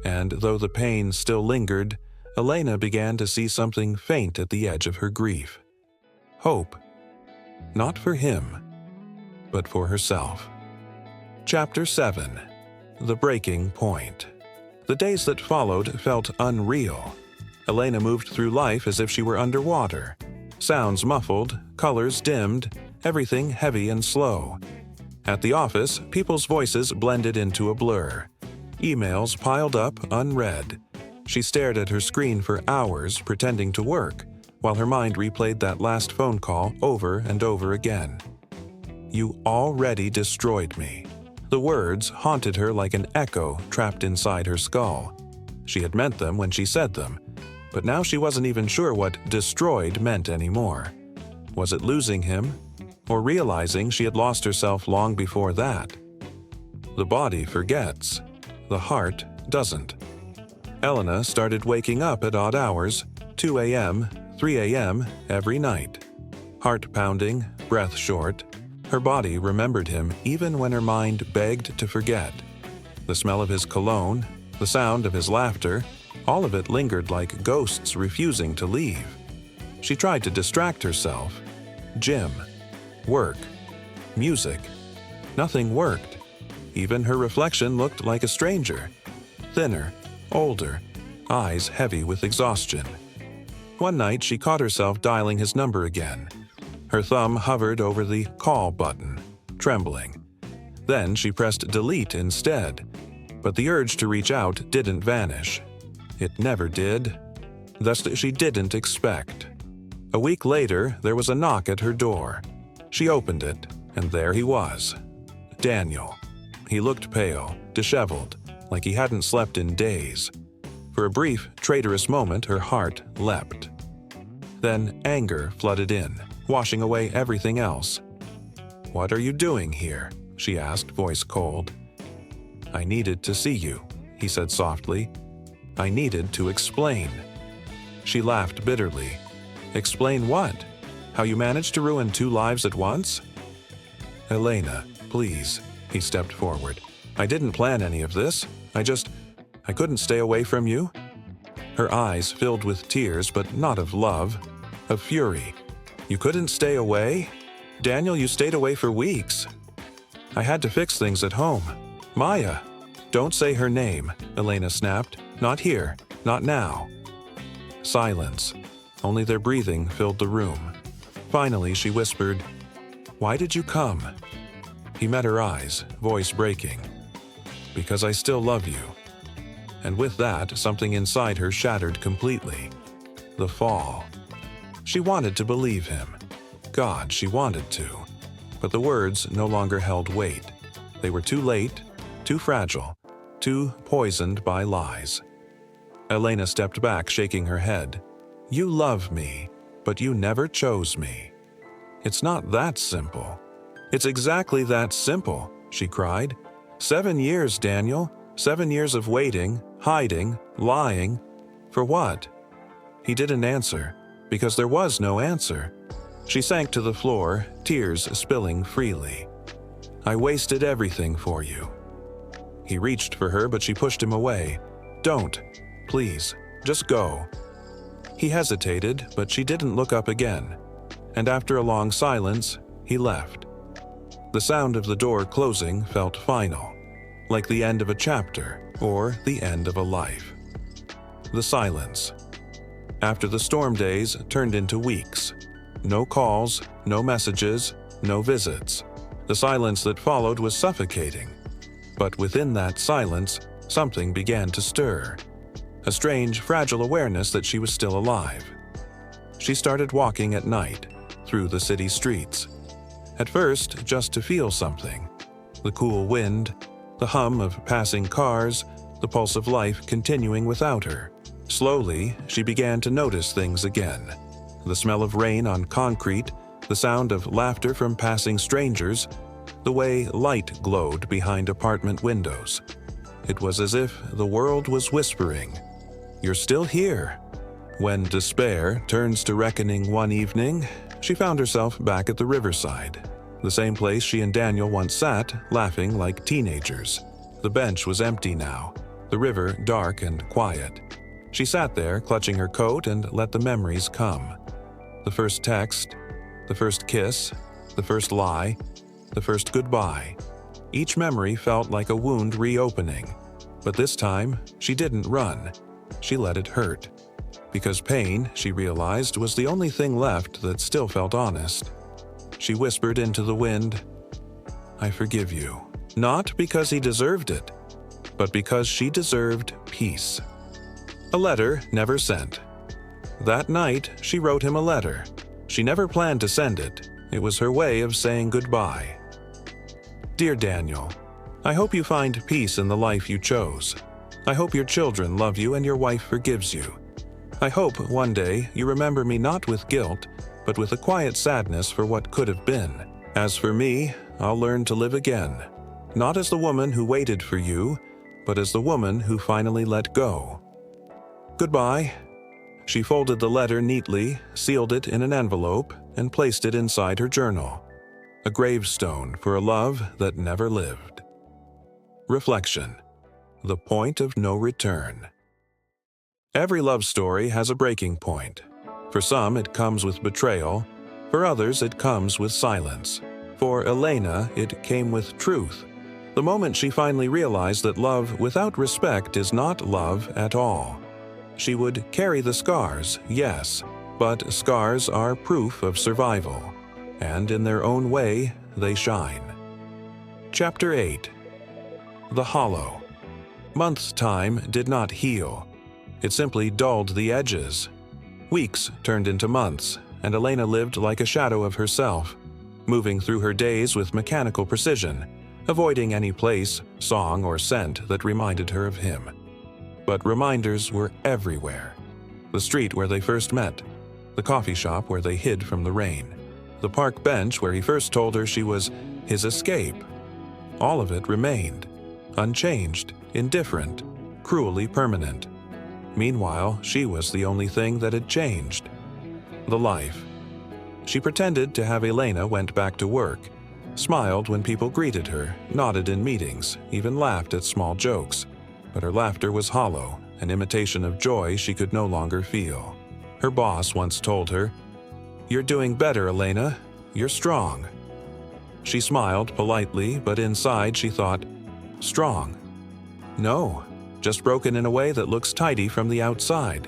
And though the pain still lingered, Elena began to see something faint at the edge of her grief. Hope. Not for him, but for herself. Chapter 7. The Breaking Point. The days that followed felt unreal. Elena moved through life as if she were underwater. Sounds muffled, colors dimmed, everything heavy and slow. At the office, people's voices blended into a blur. Emails piled up unread. She stared at her screen for hours, pretending to work, while her mind replayed that last phone call over and over again. "You already destroyed me." The words haunted her like an echo trapped inside her skull. She had meant them when she said them, but now she wasn't even sure what destroyed meant anymore. Was it losing him, or realizing she had lost herself long before that? The body forgets. The heart doesn't. Elena started waking up at odd hours, 2 a.m., 3 a.m. every night. Heart pounding, breath short. Her body remembered him even when her mind begged to forget. The smell of his cologne, the sound of his laughter, all of it lingered like ghosts refusing to leave. She tried to distract herself. Gym, work, music. Nothing worked. Even her reflection looked like a stranger. Thinner, older, eyes heavy with exhaustion. One night she caught herself dialing his number again. Her thumb hovered over the call button, trembling. Then she pressed delete instead, but the urge to reach out didn't vanish. It never did. Thus she didn't expect. A week later, there was a knock at her door. She opened it, and there he was. Daniel. He looked pale, disheveled, like he hadn't slept in days. For a brief, traitorous moment, her heart leapt. Then anger flooded in, washing away everything else. "What are you doing here?" she asked, voice cold. "I needed to see you," he said softly. "I needed to explain." She laughed bitterly. "Explain what? How you managed to ruin 2 lives at once?" "Elena, please," he stepped forward. "I didn't plan any of this. I couldn't stay away from you." Her eyes filled with tears, but not of love, of fury. "You couldn't stay away? Daniel, you stayed away for weeks." "I had to fix things at home." "Maya!" "Don't say her name," Elena snapped. "Not here. Not now." Silence. Only their breathing filled the room. Finally, she whispered, "Why did you come?" He met her eyes, voice breaking. "Because I still love you." And with that, something inside her shattered completely. The fall. She wanted to believe him. God, she wanted to. But the words no longer held weight. They were too late, too fragile, too poisoned by lies. Elena stepped back, shaking her head. "You love me, but you never chose me." "It's not that simple." "It's exactly that simple," she cried. 7 years, Daniel. 7 years of waiting, hiding, lying. For what? He didn't answer, because there was no answer. She sank to the floor, tears spilling freely. "I wasted everything for you." He reached for her, but she pushed him away. "Don't. Please, just go." He hesitated, but she didn't look up again. And after a long silence, he left. The sound of the door closing felt final, like the end of a chapter or the end of a life. The silence. After the storm days turned into weeks. No calls, no messages, no visits. The silence that followed was suffocating. But within that silence, something began to stir. A strange, fragile awareness that she was still alive. She started walking at night, through the city streets. At first, just to feel something. The cool wind, the hum of passing cars, the pulse of life continuing without her. Slowly, she began to notice things again. The smell of rain on concrete, the sound of laughter from passing strangers, the way light glowed behind apartment windows. It was as if the world was whispering, "You're still here." When despair turns to reckoning one evening, she found herself back at the riverside, the same place she and Daniel once sat, laughing like teenagers. The bench was empty now, the river dark and quiet. She sat there, clutching her coat, and let the memories come. The first text, the first kiss, the first lie, the first goodbye. Each memory felt like a wound reopening, but this time she didn't run. She let it hurt. Because pain, she realized, was the only thing left that still felt honest. She whispered into the wind, "I forgive you." Not because he deserved it, but because she deserved peace. A letter never sent. That night, she wrote him a letter. She never planned to send it. It was her way of saying goodbye. Dear Daniel, I hope you find peace in the life you chose. I hope your children love you and your wife forgives you. I hope one day you remember me not with guilt, but with a quiet sadness for what could have been. As for me, I'll learn to live again, not as the woman who waited for you, but as the woman who finally let go. Goodbye. She folded the letter neatly, sealed it in an envelope, and placed it inside her journal. A gravestone for a love that never lived. Reflection. The point of no return. Every love story has a breaking point. For some, it comes with betrayal. For others, it comes with silence. For Elena, it came with truth. The moment she finally realized that love without respect is not love at all. She would carry the scars, yes, but scars are proof of survival, and in their own way, they shine. Chapter 8. The Hollow. Months' time did not heal. It simply dulled the edges. Weeks turned into months, and Elena lived like a shadow of herself, moving through her days with mechanical precision, avoiding any place, song, or scent that reminded her of him. But reminders were everywhere. The street where they first met, the coffee shop where they hid from the rain, the park bench where he first told her she was his escape. All of it remained, unchanged, indifferent, cruelly permanent. Meanwhile, she was the only thing that had changed. The life. She pretended to have Elena went back to work, smiled when people greeted her, nodded in meetings, even laughed at small jokes. But her laughter was hollow, an imitation of joy she could no longer feel. Her boss once told her, "You're doing better, Elena. You're strong." She smiled politely, but inside she thought, "Strong? No, just broken in a way that looks tidy from the outside."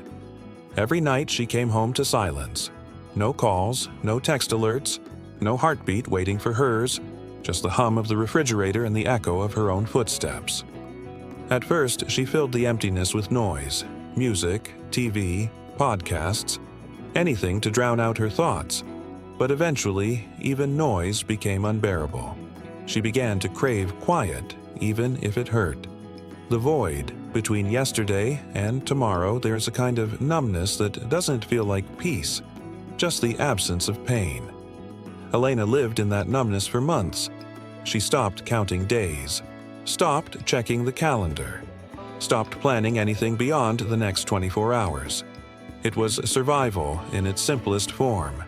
Every night she came home to silence. No calls, no text alerts, no heartbeat waiting for hers, just the hum of the refrigerator and the echo of her own footsteps. At first, she filled the emptiness with noise, music, TV, podcasts, anything to drown out her thoughts. But eventually, even noise became unbearable. She began to crave quiet, even if it hurt. The void between yesterday and tomorrow, there's a kind of numbness that doesn't feel like peace, just the absence of pain. Elena lived in that numbness for months. She stopped counting days, stopped checking the calendar, stopped planning anything beyond the next 24 hours. It was survival in its simplest form.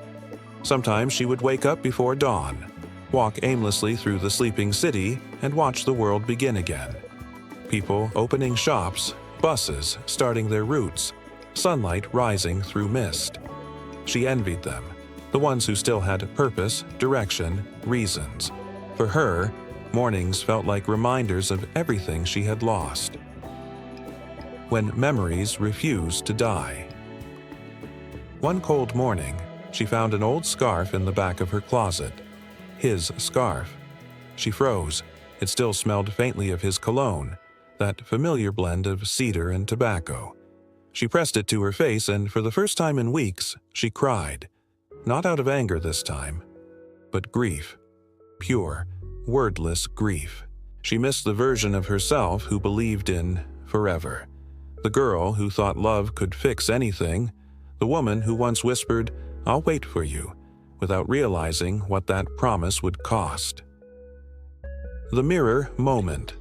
Sometimes she would wake up before dawn, walk aimlessly through the sleeping city, and watch the world begin again. People opening shops, buses starting their routes, sunlight rising through mist. She envied them, the ones who still had purpose, direction, reasons. For her, mornings felt like reminders of everything she had lost. When memories refused to die. One cold morning, she found an old scarf in the back of her closet. His scarf. She froze. It still smelled faintly of his cologne, that familiar blend of cedar and tobacco. She pressed it to her face, and for the first time in weeks, she cried. Not out of anger this time, but grief. Pure, wordless grief. She missed the version of herself who believed in forever. The girl who thought love could fix anything. The woman who once whispered, "I'll wait for you," without realizing what that promise would cost. The mirror moment.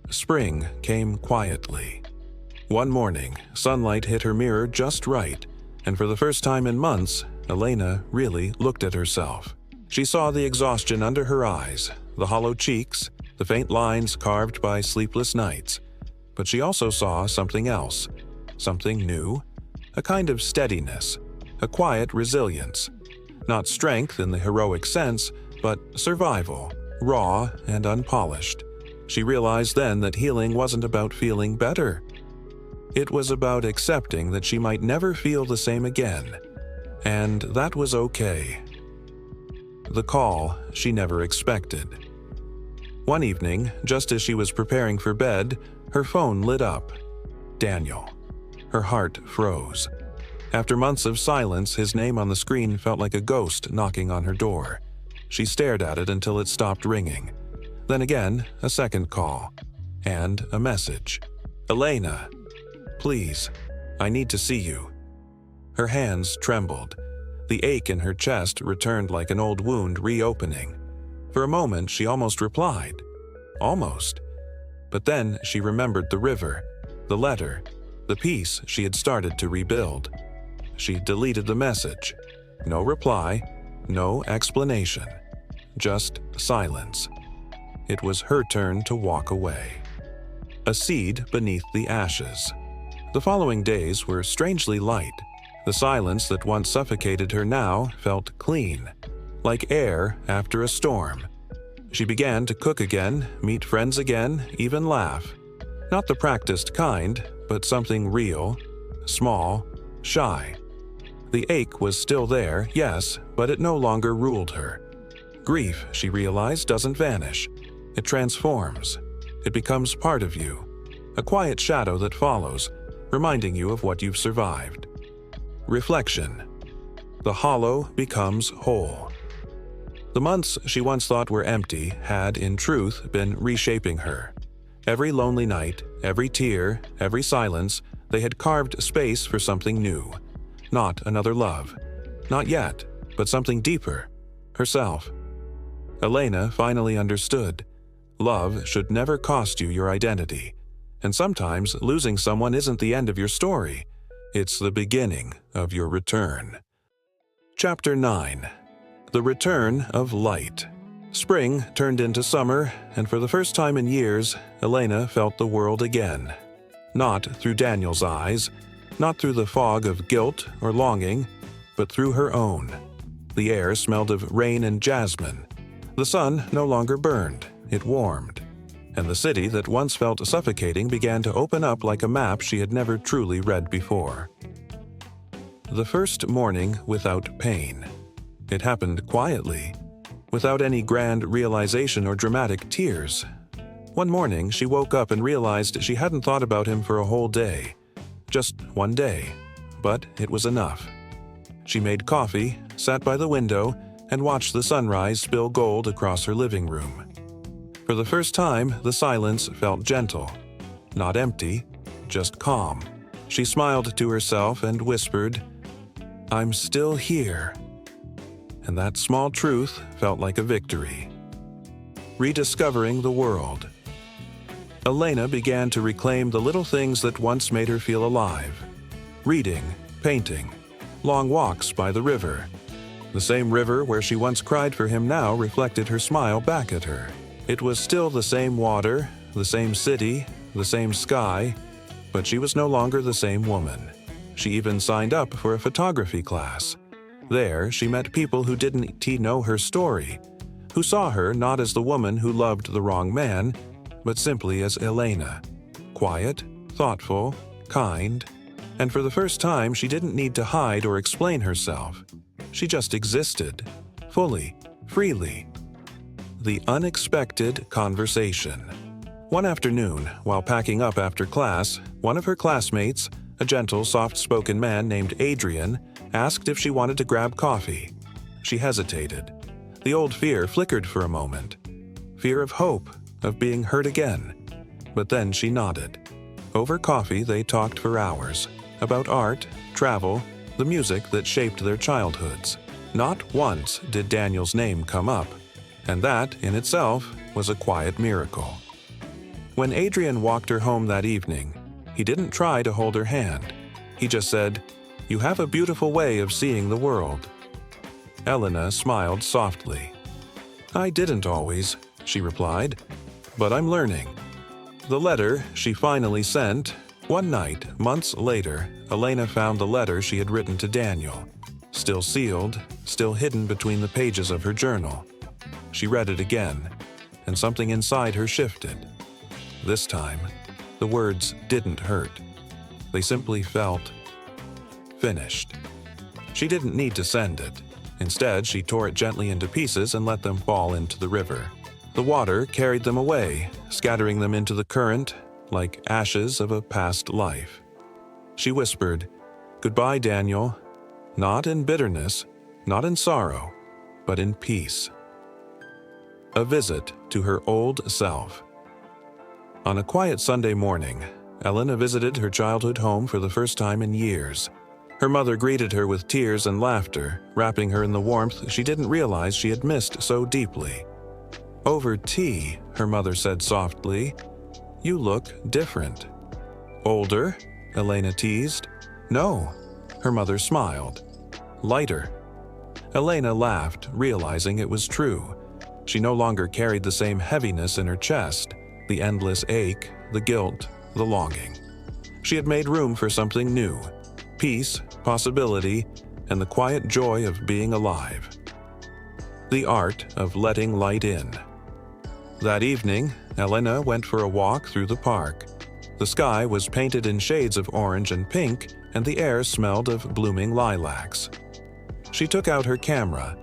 Spring came quietly. One morning, sunlight hit her mirror just right, and for the first time in months, Elena really looked at herself. She saw the exhaustion under her eyes, the hollow cheeks, the faint lines carved by sleepless nights. But she also saw something else, something new, a kind of steadiness, a quiet resilience. Not strength in the heroic sense, but survival, raw and unpolished. She realized then that healing wasn't about feeling better. It was about accepting that she might never feel the same again, and that was okay. The call she never expected. One evening, just as she was preparing for bed, her phone lit up. Daniel. Her heart froze. After months of silence, his name on the screen felt like a ghost knocking on her door. She stared at it until it stopped ringing. Then again, a second call. And a message. Elena. Please, I need to see you. Her hands trembled. The ache in her chest returned like an old wound reopening. For a moment, she almost replied. Almost. But then she remembered the river, the letter, the piece she had started to rebuild. She deleted the message. No reply, no explanation. Just silence. It was her turn to walk away. A seed beneath the ashes. The following days were strangely light. The silence that once suffocated her now felt clean, like air after a storm. She began to cook again, meet friends again, even laugh. Not the practiced kind, but something real, small, shy. The ache was still there, yes, but it no longer ruled her. Grief, she realized, doesn't vanish. It transforms. It becomes part of you. A quiet shadow that follows, reminding you of what you've survived. Reflection. The hollow becomes whole. The months she once thought were empty had, in truth, been reshaping her. Every lonely night, every tear, every silence, they had carved space for something new. Not another love. Not yet, but something deeper. Herself. Elena finally understood. Love should never cost you your identity. And sometimes losing someone isn't the end of your story. It's the beginning of your return. Chapter 9. The Return of Light. Spring turned into summer, and for the first time in years, Elena felt the world again. Not through Daniel's eyes, not through the fog of guilt or longing, but through her own. The air smelled of rain and jasmine. The sun no longer burned, it warmed. And the city that once felt suffocating began to open up like a map she had never truly read before. The first morning without pain. It happened quietly, without any grand realization or dramatic tears. One morning, she woke up and realized she hadn't thought about him for a whole day. Just one day, but it was enough. She made coffee, sat by the window, and watched the sunrise spill gold across her living room. For the first time, the silence felt gentle. Not empty, just calm. She smiled to herself and whispered, "I'm still here." And that small truth felt like a victory. Rediscovering the world. Elena began to reclaim the little things that once made her feel alive. Reading, painting, long walks by the river. The same river where she once cried for him now reflected her smile back at her. It was still the same water, the same city, the same sky, but she was no longer the same woman. She even signed up for a photography class. There, she met people who didn't know her story, who saw her not as the woman who loved the wrong man, but simply as Elena. Quiet, thoughtful, kind, and for the first time she didn't need to hide or explain herself. She just existed, fully, freely. The unexpected conversation. One afternoon, while packing up after class, one of her classmates, a gentle, soft-spoken man named Adrian, asked if she wanted to grab coffee. She hesitated. The old fear flickered for a moment. Fear of hope, of being hurt again. But then she nodded. Over coffee, they talked for hours. About art, travel, the music that shaped their childhoods. Not once did Daniel's name come up. And that, in itself, was a quiet miracle. When Adrian walked her home that evening, he didn't try to hold her hand. He just said, "You have a beautiful way of seeing the world." Elena smiled softly. "I didn't always," she replied, "but I'm learning." The letter she finally sent. One night, months later, Elena found the letter she had written to Daniel. still sealed, still hidden between the pages of her journal. She read it again, and something inside her shifted. This time, the words didn't hurt. They simply felt finished. She didn't need to send it. Instead, she tore it gently into pieces and let them fall into the river. The water carried them away, scattering them into the current like ashes of a past life. She whispered, "Goodbye, Daniel," not in bitterness, not in sorrow, but in peace. A visit to her old self. On a quiet Sunday morning, Elena visited her childhood home for the first time in years. Her mother greeted her with tears and laughter, wrapping her in the warmth she didn't realize she had missed so deeply. "Over tea," her mother said softly, "you look different." "Older?" Elena teased. "No," her mother smiled. "Lighter." Elena laughed, realizing it was true. She no longer carried the same heaviness in her chest, the endless ache, the guilt, the longing. She had made room for something new, peace, possibility, and the quiet joy of being alive. The art of letting light in. That evening, Elena went for a walk through the park. The sky was painted in shades of orange and pink, and the air smelled of blooming lilacs. She took out her camera,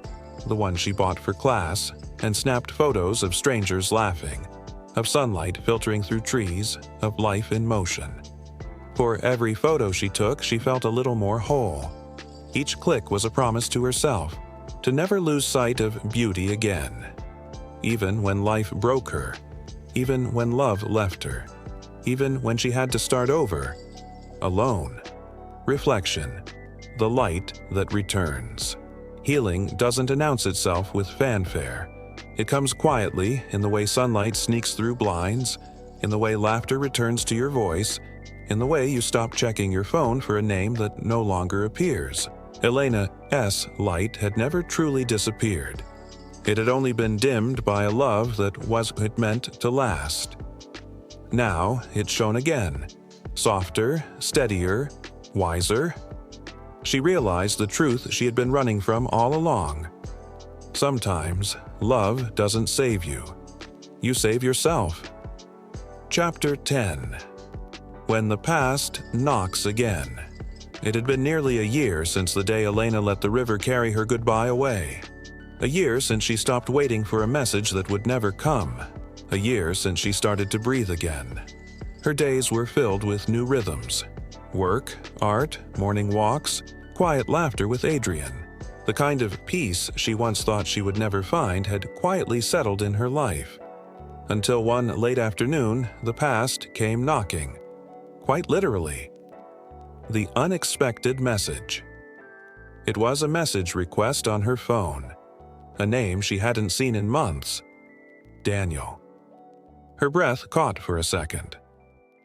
the one she bought for class, and snapped photos of strangers laughing, of sunlight filtering through trees, of life in motion. For every photo she took, she felt a little more whole. Each click was a promise to herself to never lose sight of beauty again. Even when life broke her, even when love left her, even when she had to start over, alone. Reflection, the light that returns. Healing doesn't announce itself with fanfare. It comes quietly, in the way sunlight sneaks through blinds, in the way laughter returns to your voice, in the way you stop checking your phone for a name that no longer appears. Elena's light had never truly disappeared. It had only been dimmed by a love that wasn't meant to last. Now it shone again, softer, steadier, wiser. She realized the truth she had been running from all along. Sometimes, love doesn't save you. You save yourself. Chapter 10. When the past knocks again. It had been nearly a year since the day Elena let the river carry her goodbye away. A year since she stopped waiting for a message that would never come. A year since she started to breathe again. Her days were filled with new rhythms. Work, art, morning walks, quiet laughter with Adrian. The kind of peace she once thought she would never find had quietly settled in her life. Until one late afternoon, the past came knocking. Quite literally. The unexpected message. It was a message request on her phone. A name she hadn't seen in months. Daniel. Her breath caught for a second.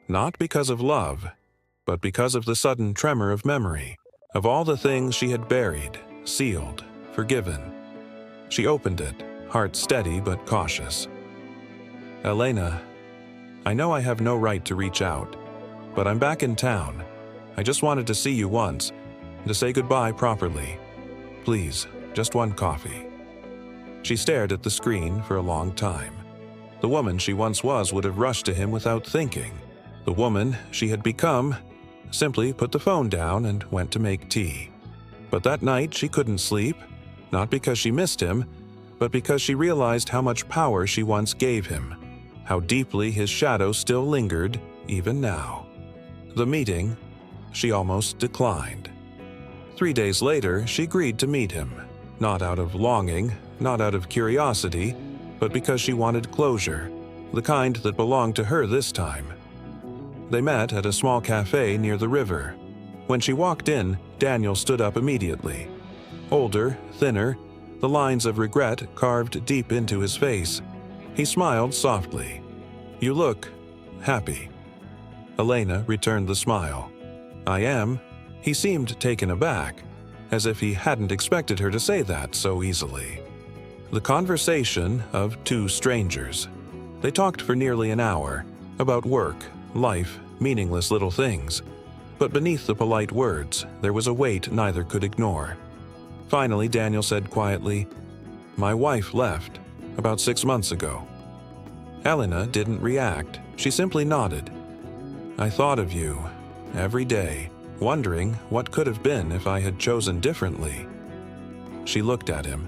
Not because of love, but because of the sudden tremor of memory, of all the things she had buried, sealed, forgiven. She opened it, heart steady but cautious. "Elena, I know I have no right to reach out, but I'm back in town. I just wanted to see you once, to say goodbye properly. Please, just one coffee." She stared at the screen for a long time. The woman she once was would have rushed to him without thinking. The woman she had become simply put the phone down and went to make tea. But that night she couldn't sleep, not because she missed him, but because she realized how much power she once gave him, how deeply his shadow still lingered, even now. The meeting, she almost declined. 3 days later, she agreed to meet him, not out of longing, not out of curiosity, but because she wanted closure, the kind that belonged to her this time. They met at a small cafe near the river. When she walked in, Daniel stood up immediately. Older, thinner, the lines of regret carved deep into his face. He smiled softly. "You look happy." Elena returned the smile. "I am." He seemed taken aback, as if he hadn't expected her to say that so easily. The conversation of two strangers. They talked for nearly an hour, about work, life, meaningless little things. But beneath the polite words, there was a weight neither could ignore. Finally, Daniel said quietly, "My wife left about 6 months ago." Elena didn't react. She simply nodded. "I thought of you every day, wondering what could have been if I had chosen differently." She looked at him,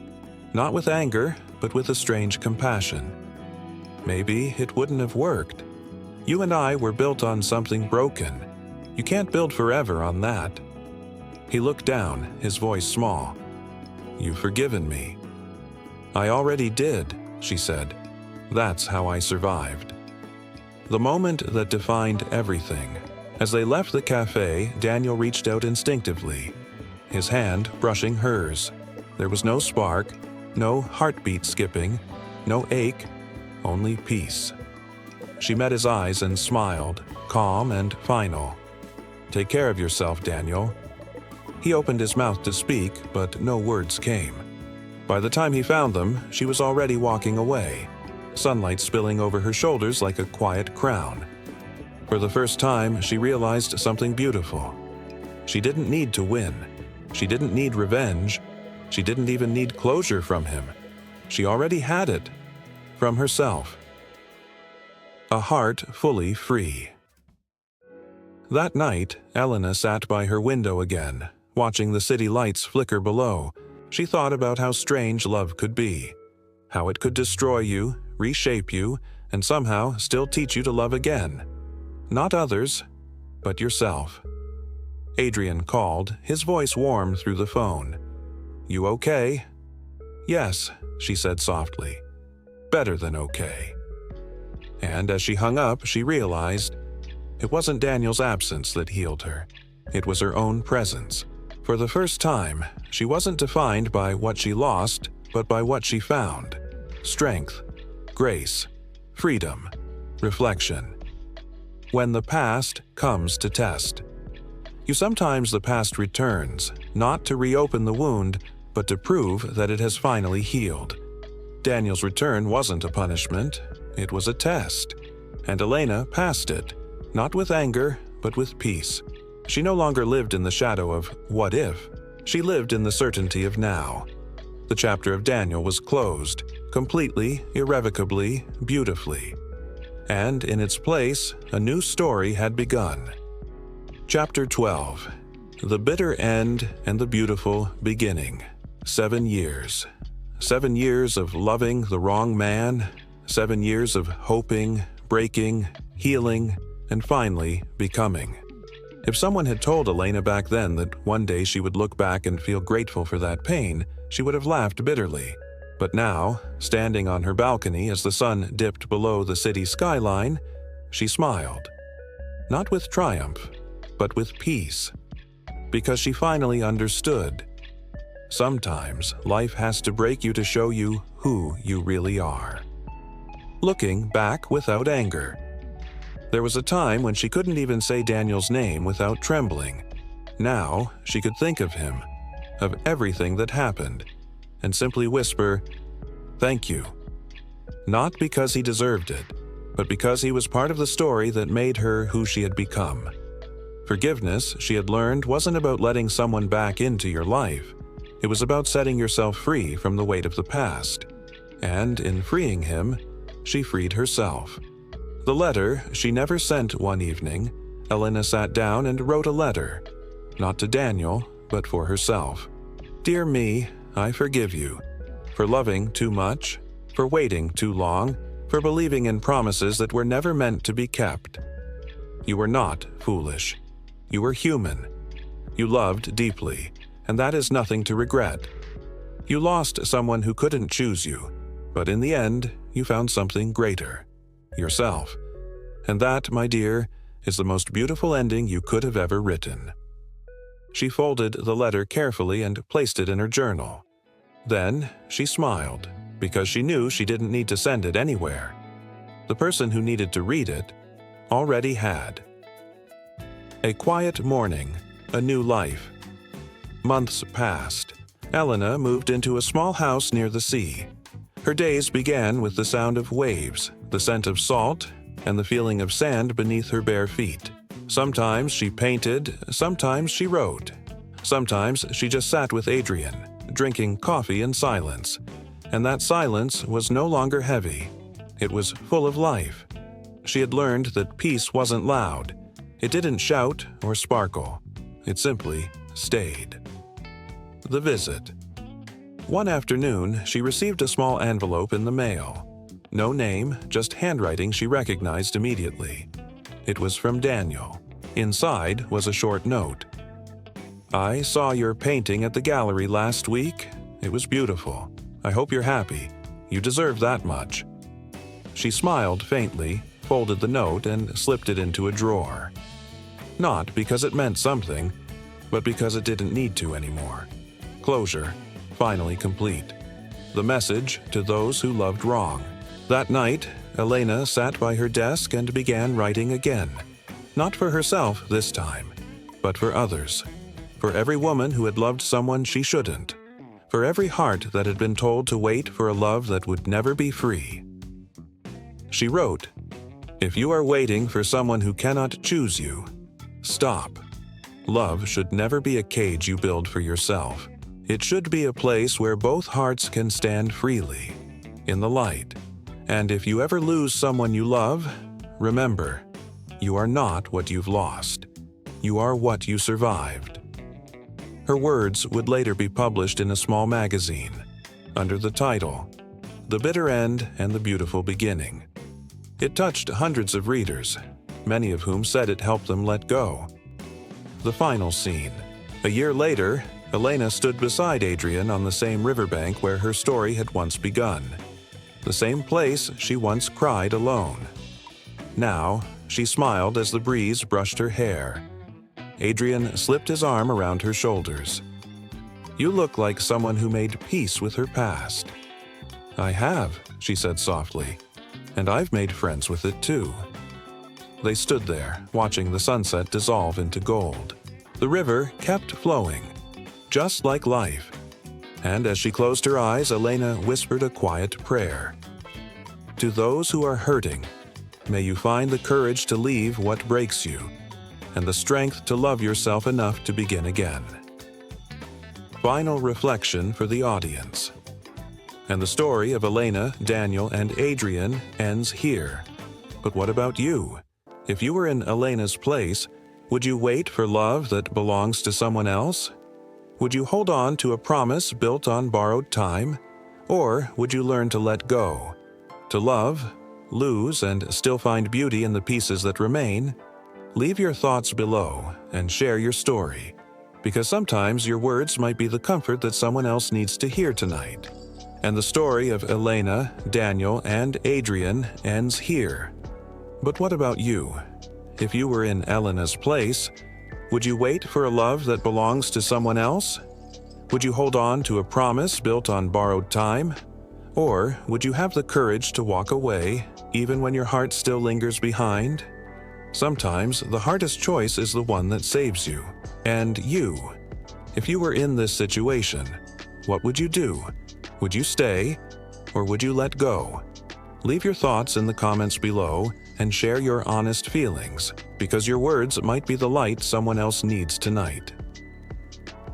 not with anger, but with a strange compassion. "Maybe it wouldn't have worked. You and I were built on something broken. You can't build forever on that." He looked down, his voice small. "You've forgiven me." "I already did," she said. "That's how I survived." The moment that defined everything. As they left the cafe, Daniel reached out instinctively, his hand brushing hers. There was no spark, no heartbeat skipping, no ache, only peace. She met his eyes and smiled, calm and final. "Take care of yourself, Daniel." He opened his mouth to speak, but no words came. By the time he found them, she was already walking away, sunlight spilling over her shoulders like a quiet crown. For the first time, she realized something beautiful. She didn't need to win. She didn't need revenge. She didn't even need closure from him. She already had it, from herself. A heart fully free. That night, Elena sat by her window again, watching the city lights flicker below. She thought about how strange love could be, how it could destroy you, reshape you, and somehow still teach you to love again. Not others, but yourself. Adrian called, his voice warm through the phone. "You okay?" "Yes," she said softly. "Better than okay." And as she hung up, she realized it wasn't Daniel's absence that healed her. It was her own presence. For the first time, she wasn't defined by what she lost, but by what she found. Strength, grace, freedom, reflection. When the past comes to test. Sometimes the past returns, not to reopen the wound, but to prove that it has finally healed. Daniel's return wasn't a punishment, it was a test. And Elena passed it, not with anger, but with peace. She no longer lived in the shadow of what if. She lived in the certainty of now. The chapter of Daniel was closed, completely, irrevocably, beautifully. And in its place, a new story had begun. Chapter 12. The bitter end and the beautiful beginning. 7 years. 7 years of loving the wrong man, 7 years of hoping, breaking, healing, and finally becoming. If someone had told Elena back then that one day she would look back and feel grateful for that pain, she would have laughed bitterly. But now, standing on her balcony as the sun dipped below the city skyline, she smiled. Not with triumph, but with peace. Because she finally understood. Sometimes life has to break you to show you who you really are. Looking back without anger. There was a time when she couldn't even say Daniel's name without trembling. Now she could think of him, of everything that happened, and simply whisper, "Thank you." Not because he deserved it, but because he was part of the story that made her who she had become. Forgiveness, she had learned, wasn't about letting someone back into your life. It was about setting yourself free from the weight of the past. And in freeing him, she freed herself. The letter she never sent one evening, Elena sat down and wrote a letter. Not to Daniel, but for herself. "Dear me, I forgive you. For loving too much, for waiting too long, for believing in promises that were never meant to be kept. You were not foolish. You were human. You loved deeply, and that is nothing to regret. You lost someone who couldn't choose you, but in the end, you found something greater. Yourself. And that, my dear, is the most beautiful ending you could have ever written." She folded the letter carefully and placed it in her journal. Then she smiled, because she knew she didn't need to send it anywhere. The person who needed to read it already had. A quiet morning, a new life. Months passed. Elena moved into a small house near the sea. Her days began with the sound of waves, the scent of salt, and the feeling of sand beneath her bare feet. Sometimes she painted, sometimes she wrote. Sometimes she just sat with Adrian, drinking coffee in silence, and that silence was no longer heavy. It was full of life. She had learned that peace wasn't loud. It didn't shout or sparkle. It simply stayed. The visit. One afternoon, she received a small envelope in the mail. No name, just handwriting she recognized immediately. It was from Daniel. Inside was a short note. "I saw your painting at the gallery last week. It was beautiful. I hope you're happy. You deserve that much." She smiled faintly, folded the note, and slipped it into a drawer. Not because it meant something, but because it didn't need to anymore. Closure, finally complete. The message to those who loved wrong. That night, Elena sat by her desk and began writing again. Not for herself this time, but for others. For every woman who had loved someone she shouldn't. For every heart that had been told to wait for a love that would never be free. She wrote, "If you are waiting for someone who cannot choose you, stop. Love should never be a cage you build for yourself. It should be a place where both hearts can stand freely, in the light. And if you ever lose someone you love, remember, you are not what you've lost. You are what you survived." Her words would later be published in a small magazine, under the title, "The Bitter End and the Beautiful Beginning." It touched hundreds of readers, many of whom said it helped them let go. The final scene. A year later, Elena stood beside Adrian on the same riverbank where her story had once begun. The same place she once cried alone. Now, she smiled as the breeze brushed her hair. Adrian slipped his arm around her shoulders. "You look like someone who made peace with her past." "I have," she said softly, "and I've made friends with it too." They stood there, watching the sunset dissolve into gold. The river kept flowing, just like life. And as she closed her eyes, Elena whispered a quiet prayer. "To those who are hurting, may you find the courage to leave what breaks you, and the strength to love yourself enough to begin again." Final reflection for the audience. And the story of Elena, Daniel, and Adrian ends here. But what about you? If you were in Elena's place, would you wait for love that belongs to someone else? Would you hold on to a promise built on borrowed time? Or would you learn to let go? To love, lose, and still find beauty in the pieces that remain? Leave your thoughts below and share your story, because sometimes your words might be the comfort that someone else needs to hear tonight. And the story of Elena, Daniel, and Adrian ends here. But what about you? If you were in Elena's place, would you wait for a love that belongs to someone else? Would you hold on to a promise built on borrowed time? Or would you have the courage to walk away, even when your heart still lingers behind? Sometimes the hardest choice is the one that saves you. And you, if you were in this situation, what would you do? Would you stay, or would you let go? Leave your thoughts in the comments below and share your honest feelings, because your words might be the light someone else needs tonight.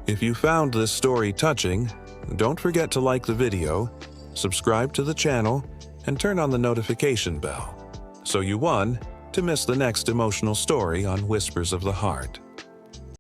If you found this story touching, don't forget to like the video, subscribe to the channel, and turn on the notification bell, so you won't miss the next emotional story on Whispers of the Heart.